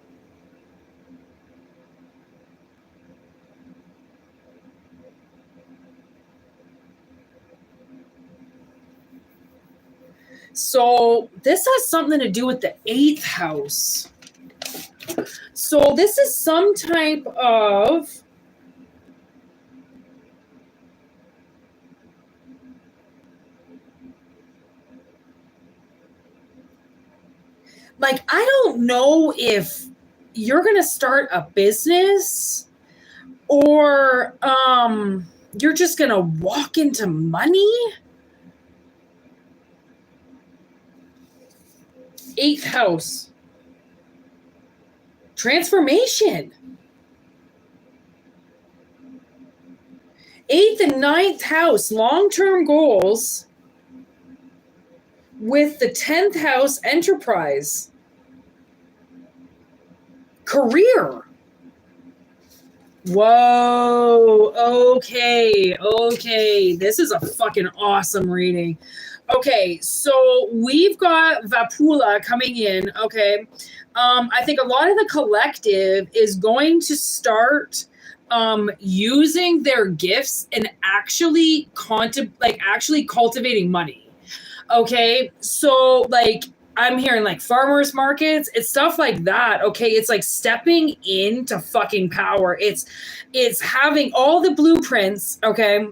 So this has something to do with the 8th house. So this is some type of like, I don't know if you're going to start a business or you're just going to walk into money. 8th house. Transformation. 8th and 9th house, long-term goals with the 10th house, enterprise. Career. Whoa. Okay. This is a fucking awesome reading. Okay, so we've got VaPula coming in, okay? I think a lot of the collective is going to start using their gifts and actually cultivating money. Okay, so like I'm hearing like farmers markets, it's stuff like that. Okay, it's like stepping into fucking power. It's having all the blueprints, okay,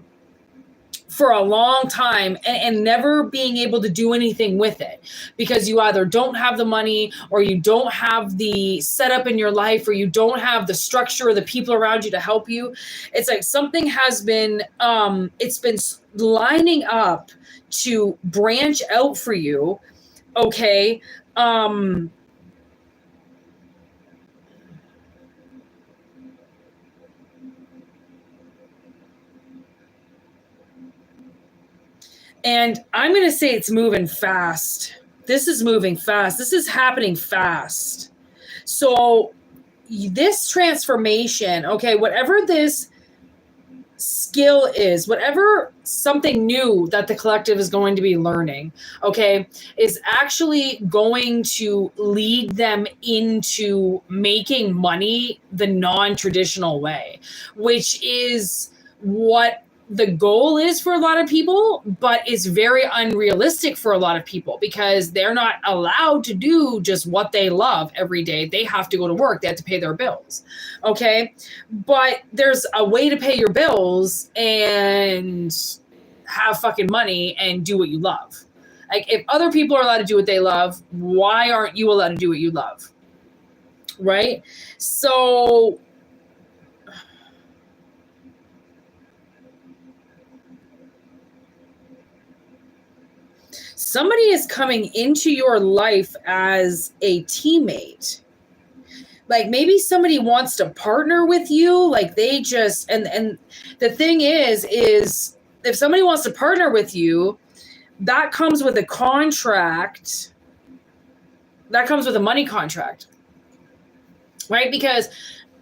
for a long time and never being able to do anything with it because you either don't have the money or you don't have the setup in your life or you don't have the structure or the people around you to help you. It's like something has been it's been lining up to branch out for you. Okay. And I'm going to say it's moving fast. This is moving fast. This is happening fast. So this transformation, okay, whatever this skill is, whatever something new that the collective is going to be learning, okay, is actually going to lead them into making money the non-traditional way, which is what the goal is for a lot of people, but it's very unrealistic for a lot of people because they're not allowed to do just what they love every day. They have to go to work. They have to pay their bills. Okay. But there's a way to pay your bills and have fucking money and do what you love. Like if other people are allowed to do what they love, why aren't you allowed to do what you love? Right? So somebody is coming into your life as a teammate. Like maybe somebody wants to partner with you. Like they just, and the thing is if somebody wants to partner with you, that comes with a contract. That comes with a money contract, right? Because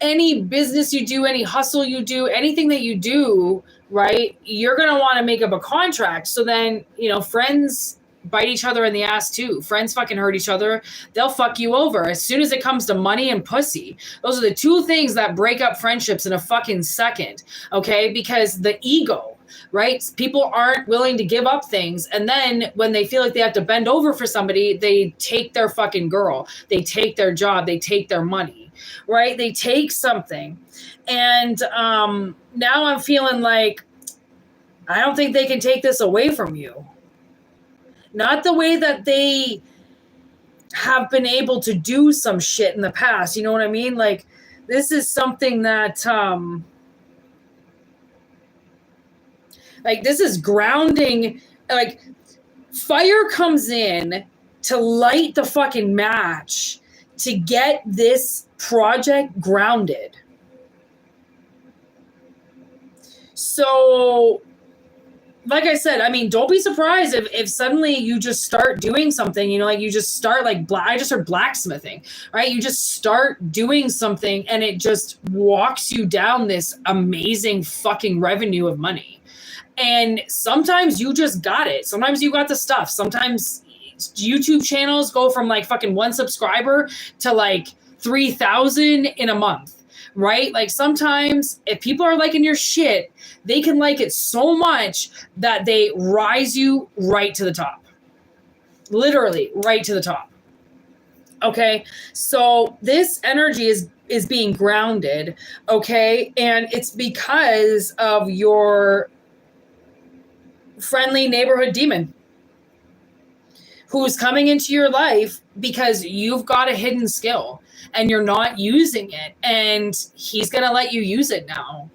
any business you do, any hustle you do, anything that you do, right, you're going to want to make up a contract. So then, friends bite each other in the ass too. Friends fucking hurt each other. They'll fuck you over. As soon as it comes to money and pussy, those are the two things that break up friendships in a fucking second. Okay. Because the ego, right? People aren't willing to give up things. And then when they feel like they have to bend over for somebody, they take their fucking girl. They take their job. They take their money, right? They take something. And now I'm feeling like, I don't think they can take this away from you. Not the way that they have been able to do some shit in the past. You know what I mean? Like, this is something that, like, this is grounding. Like, fire comes in to light the fucking match to get this project grounded. So, like I said, I mean, don't be surprised if suddenly you just start doing something, like you just start like, I just heard blacksmithing, right? You just start doing something and it just walks you down this amazing fucking revenue of money. And sometimes you just got it. Sometimes you got the stuff. Sometimes YouTube channels go from like fucking 1 subscriber to like 3,000 in a month. Right? Like sometimes if people are liking your shit, they can like it so much that they rise you right to the top. Literally right to the top. Okay. So this energy is being grounded. Okay. And it's because of your friendly neighborhood demon. who's coming into your life because you've got a hidden skill and you're not using it, and he's going to let you use it now.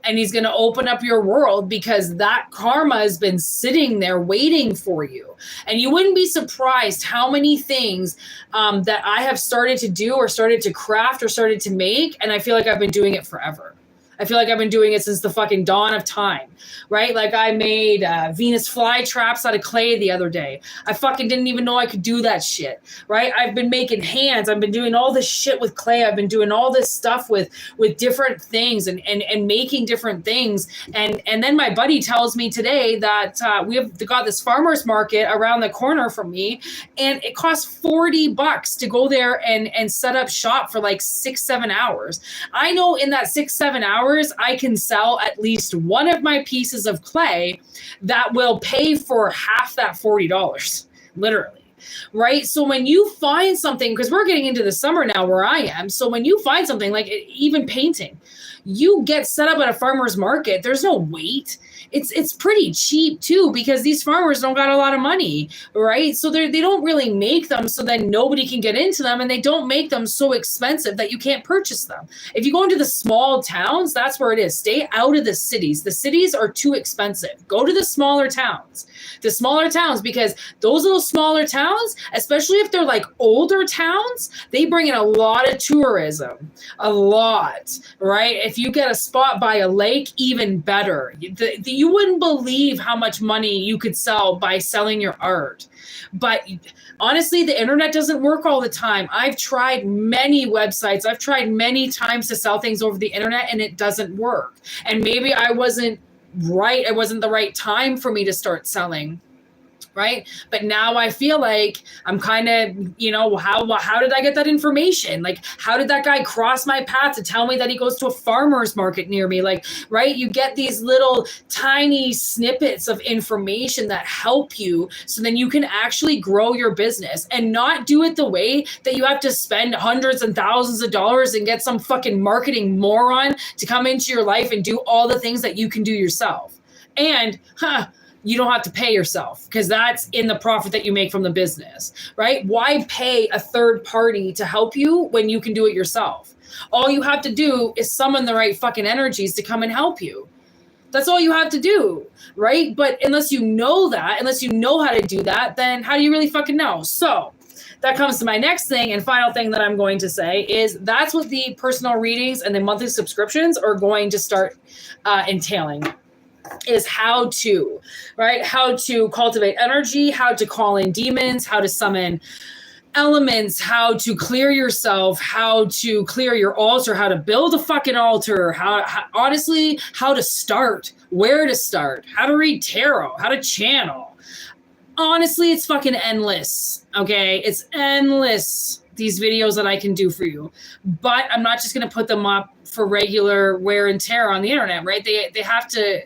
And he's going to open up your world because that karma has been sitting there waiting for you. And you wouldn't be surprised how many things that I have started to do or started to craft or started to make. And I feel like I've been doing it forever. I feel like I've been doing it since the fucking dawn of time, right? Like I made Venus fly traps out of clay the other day. I fucking didn't even know I could do that shit, right? I've been making hands. I've been doing all this shit with clay. I've been doing all this stuff with different things and making different things. And then my buddy tells me today that we have got this farmer's market around the corner from me, and it costs $40 to go there and set up shop for like 6-7 hours. I know in that 6-7 hours, I can sell at least one of my pieces of clay that will pay for half that $40, literally. Right? So when you find something, because we're getting into the summer now where I am, so when you find something like even painting, you get set up at a farmer's market, there's no wait. It's pretty cheap too, because these farmers don't got a lot of money, right? So they don't really make them so that nobody can get into them, and they don't make them so expensive that you can't purchase them. If you go into the small towns, that's where it is. Stay out of the cities. The cities are too expensive. Go to the smaller towns. The smaller towns, because those little smaller towns, especially if they're like older towns, they bring in a lot of tourism, a lot, right? If you get a spot by a lake, even better. You wouldn't believe how much money you could sell by selling your art. But honestly, the internet doesn't work all the time. I've tried many websites. I've tried many times to sell things over the internet, and it doesn't work. And maybe I wasn't right. It wasn't the right time for me to start selling. Right. But now I feel like I'm kind of, how did I get that information? Like, how did that guy cross my path to tell me that he goes to a farmer's market near me? Like, right. You get these little tiny snippets of information that help you so then you can actually grow your business and not do it the way that you have to spend hundreds and thousands of dollars and get some fucking marketing moron to come into your life and do all the things that you can do yourself. And, you don't have to pay yourself because that's in the profit that you make from the business, right? Why pay a third party to help you when you can do it yourself? All you have to do is summon the right fucking energies to come and help you. That's all you have to do, right? But unless you know that, unless you know how to do that, then how do you really fucking know? So that comes to my next thing and final thing that I'm going to say is that's what the personal readings and the monthly subscriptions are going to start entailing. Is how to cultivate energy, how to call in demons, how to summon elements, how to clear yourself, how to clear your altar, how to build a fucking altar, honestly, how to start, where to start, how to read tarot, how to channel. Honestly, it's fucking endless, okay? It's endless, these videos that I can do for you. But I'm not just going to put them up for regular wear and tear on the internet, right? They have to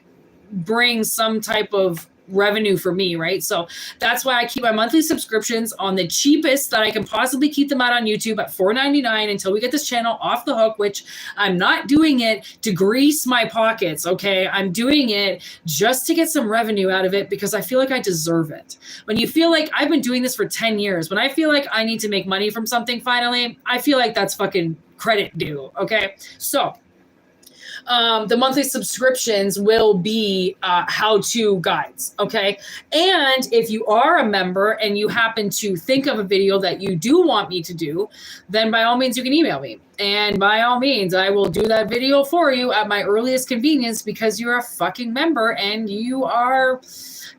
bring some type of revenue for me, right? So that's why I keep my monthly subscriptions on the cheapest that I can possibly keep them out on YouTube at $4.99 until we get this channel off the hook, which I'm not doing it to grease my pockets, okay? I'm doing it just to get some revenue out of it because I feel like I deserve it. When you feel like I've been doing this for 10 years, when I feel like I need to make money from something finally, I feel like that's fucking credit due, okay? So the monthly subscriptions will be how-to guides, okay? And if you are a member and you happen to think of a video that you do want me to do, then by all means, you can email me. And by all means, I will do that video for you at my earliest convenience because you're a fucking member and you are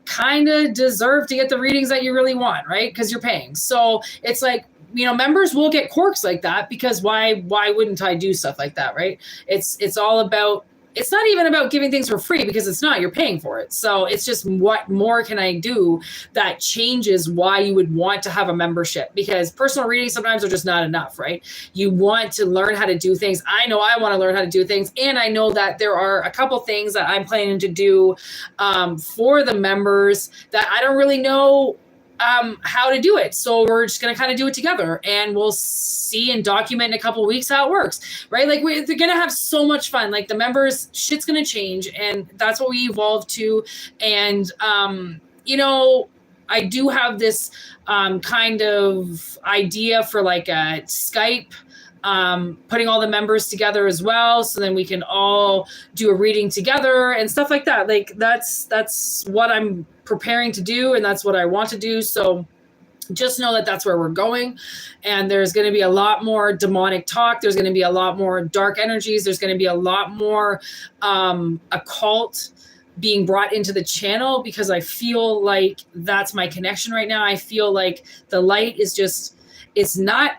kind of deserve to get the readings that you really want, right? Because you're paying. So it's like, members will get quirks like that because why wouldn't I do stuff like that, right? It's all about, it's not even about giving things for free because it's not, you're paying for it. So it's just what more can I do that changes why you would want to have a membership, because personal readings sometimes are just not enough, right? You want to learn how to do things. I know I want to learn how to do things. And I know that there are a couple things that I'm planning to do for the members that I don't really know how to do it. So we're just going to kind of do it together and we'll see and document in a couple of weeks how it works, right? Like they're going to have so much fun. Like the members, shit's going to change and that's what we evolved to. And, I do have this kind of idea for like a Skype, putting all the members together as well, so then we can all do a reading together and stuff like that. Like that's what I'm preparing to do, and that's what I want to do. So just know that that's where we're going, and there's going to be a lot more demonic talk. There's going to be a lot more dark energies. There's going to be a lot more occult being brought into the channel, because I feel like that's my connection right now. I feel like the light is just, it's not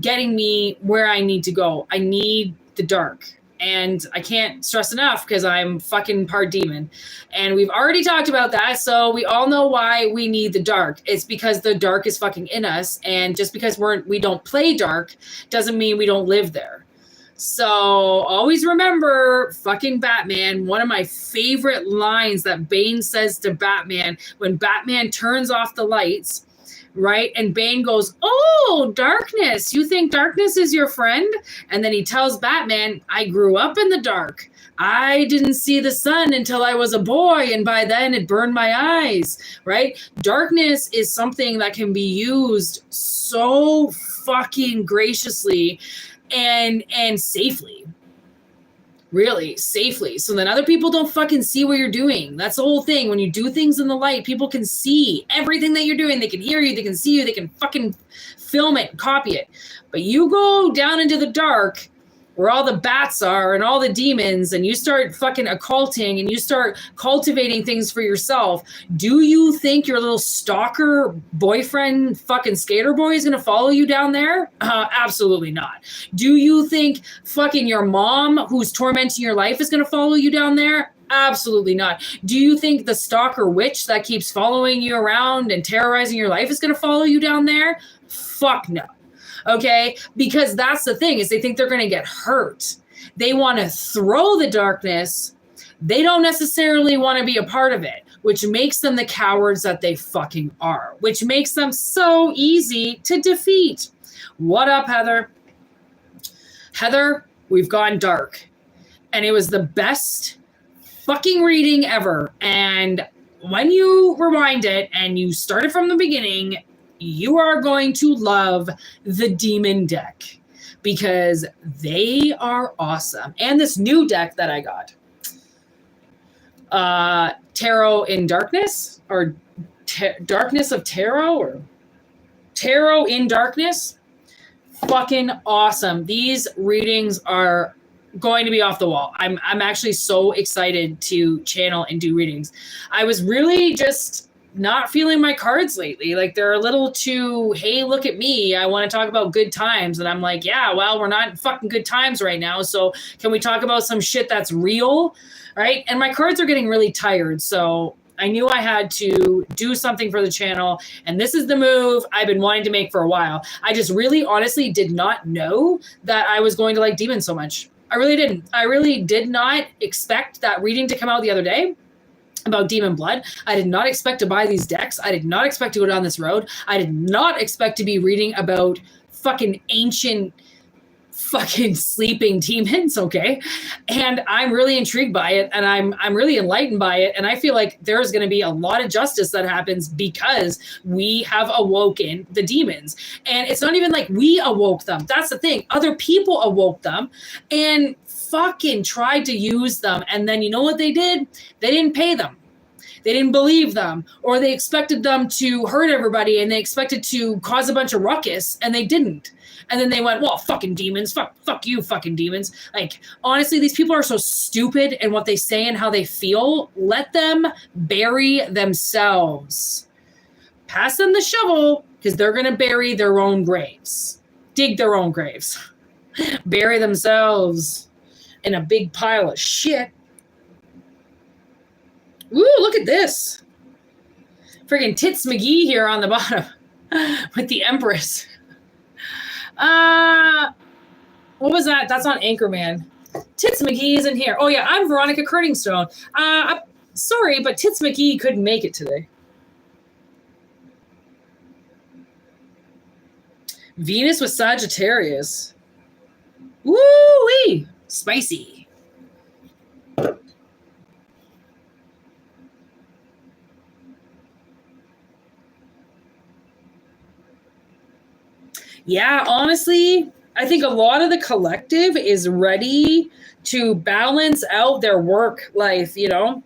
getting me where I need to go. I need the dark. And I can't stress enough, because I'm fucking part demon. And we've already talked about that. So we all know why we need the dark. It's because the dark is fucking in us. And just because we don't play dark doesn't mean we don't live there. So always remember fucking Batman. One of my favorite lines that Bane says to Batman when Batman turns off the lights, right? And Bane goes, "Oh, darkness. You think darkness is your friend?" And then he tells Batman, "I grew up in the dark. I didn't see the sun until I was a boy, and by then it burned my eyes," right? Darkness is something that can be used so fucking graciously and safely. Really safely, so then other people don't fucking see what you're doing. That's the whole thing. When you do things in the light, people can see everything that you're doing. They can hear you, they can see you, they can fucking film it, copy it. But you go down into the dark where all the bats are and all the demons, and you start fucking occulting and you start cultivating things for yourself. Do you think your little stalker boyfriend fucking skater boy is going to follow you down there? Absolutely not. Do you think fucking your mom who's tormenting your life is going to follow you down there? Absolutely not. Do you think the stalker witch that keeps following you around and terrorizing your life is going to follow you down there? Fuck no. Okay, because that's the thing, is they think they're going to get hurt. They want to throw the darkness. They don't necessarily want to be a part of it, which makes them the cowards that they fucking are, which makes them so easy to defeat. What up, Heather? Heather, we've gone dark, and it was the best fucking reading ever. And when you rewind it and you start it from the beginning, you are going to love the demon deck, because they are awesome. And this new deck that I got, Tarot in Darkness, or Darkness of Tarot, or Tarot in Darkness. Fucking awesome. These readings are going to be off the wall. I'm actually so excited to channel and do readings. I was really just not feeling my cards lately. Like, they're a little too, hey, look at me, I want to talk about good times. And I'm like, yeah, well, we're not in fucking good times right now. So can we talk about some shit that's real? Right? And my cards are getting really tired. So I knew I had to do something for the channel. And this is the move I've been wanting to make for a while. I just really honestly did not know that I was going to like demons so much. I really didn't. I really did not expect that reading to come out the other day about Demon Blood. I did not expect to buy these decks. I did not expect to go down this road. I did not expect to be reading about fucking ancient fucking sleeping demons, okay? And I'm really intrigued by it, and I'm really enlightened by it, and I feel like there's going to be a lot of justice that happens because we have awoken the demons. And it's not even like we awoke them. That's the thing. Other people awoke them and fucking tried to use them, and then you know what they did? They didn't pay them. They didn't believe them, or they expected them to hurt everybody, and they expected to cause a bunch of ruckus, and they didn't. And then they went, well, fucking demons, fuck you, fucking demons. Like, honestly, these people are so stupid in what they say and how they feel. Let them bury themselves. Pass them the shovel, because they're going to bury their own graves. Dig their own graves. Bury themselves in a big pile of shit. Ooh, look at this. Friggin' Tits McGee here on the bottom with the Empress. What was that? That's on Anchorman. Tits McGee isn't here. Oh yeah, I'm Veronica Kerningstone. I'm sorry, but Tits McGee couldn't make it today. Venus with Sagittarius. Woo-wee! Spicy. Yeah, honestly, I think a lot of the collective is ready to balance out their work life, you know?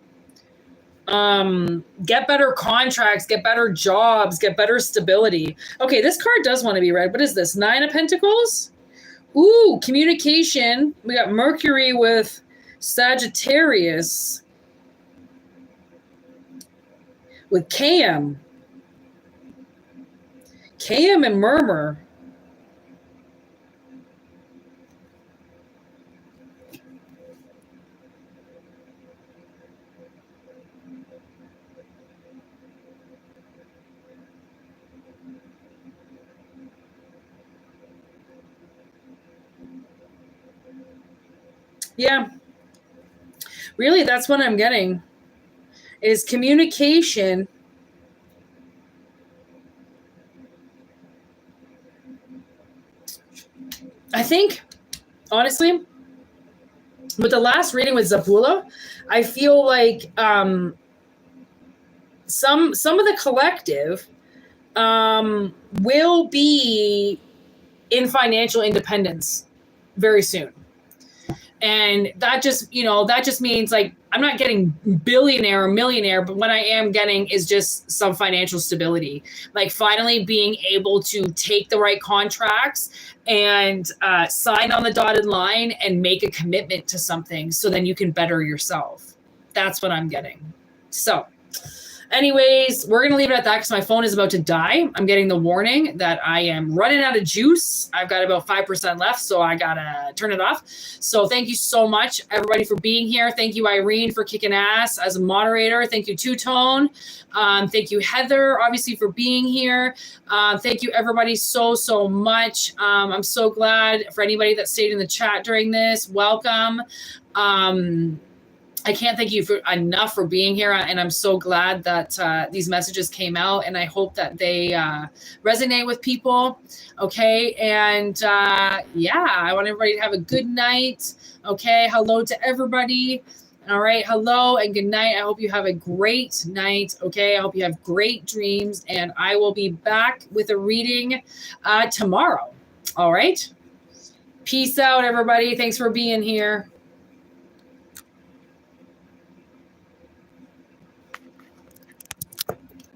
Get better contracts, get better jobs, get better stability. Okay, this card does want to be read. What is this? 9 of Pentacles? Ooh, communication. We got Mercury with Sagittarius. With KM. KM and Murmur. Yeah. Really, that's what I'm getting. Is communication. I think, honestly, with the last reading with Zapula, I feel like some of the collective will be in financial independence very soon. And that just, that just means like I'm not getting billionaire or millionaire, but what I am getting is just some financial stability, like finally being able to take the right contracts and sign on the dotted line and make a commitment to something so then you can better yourself. That's what I'm getting. So anyways, we're going to leave it at that because my phone is about to die. I'm getting the warning that I am running out of juice. I've got about 5% left, so I got to turn it off. So thank you so much, everybody, for being here. Thank you, Irene, for kicking ass as a moderator. Thank you, Two-Tone. Thank you, Heather, obviously, for being here. Thank you, everybody, so much. I'm so glad for anybody that stayed in the chat during this. Welcome. I can't thank you enough for being here, and I'm so glad that these messages came out, and I hope that they resonate with people. Okay, and yeah, I want everybody to have a good night. Okay, hello to everybody. All right, hello and good night. I hope you have a great night. Okay, I hope you have great dreams, and I will be back with a reading tomorrow. All right, peace out, everybody. Thanks for being here.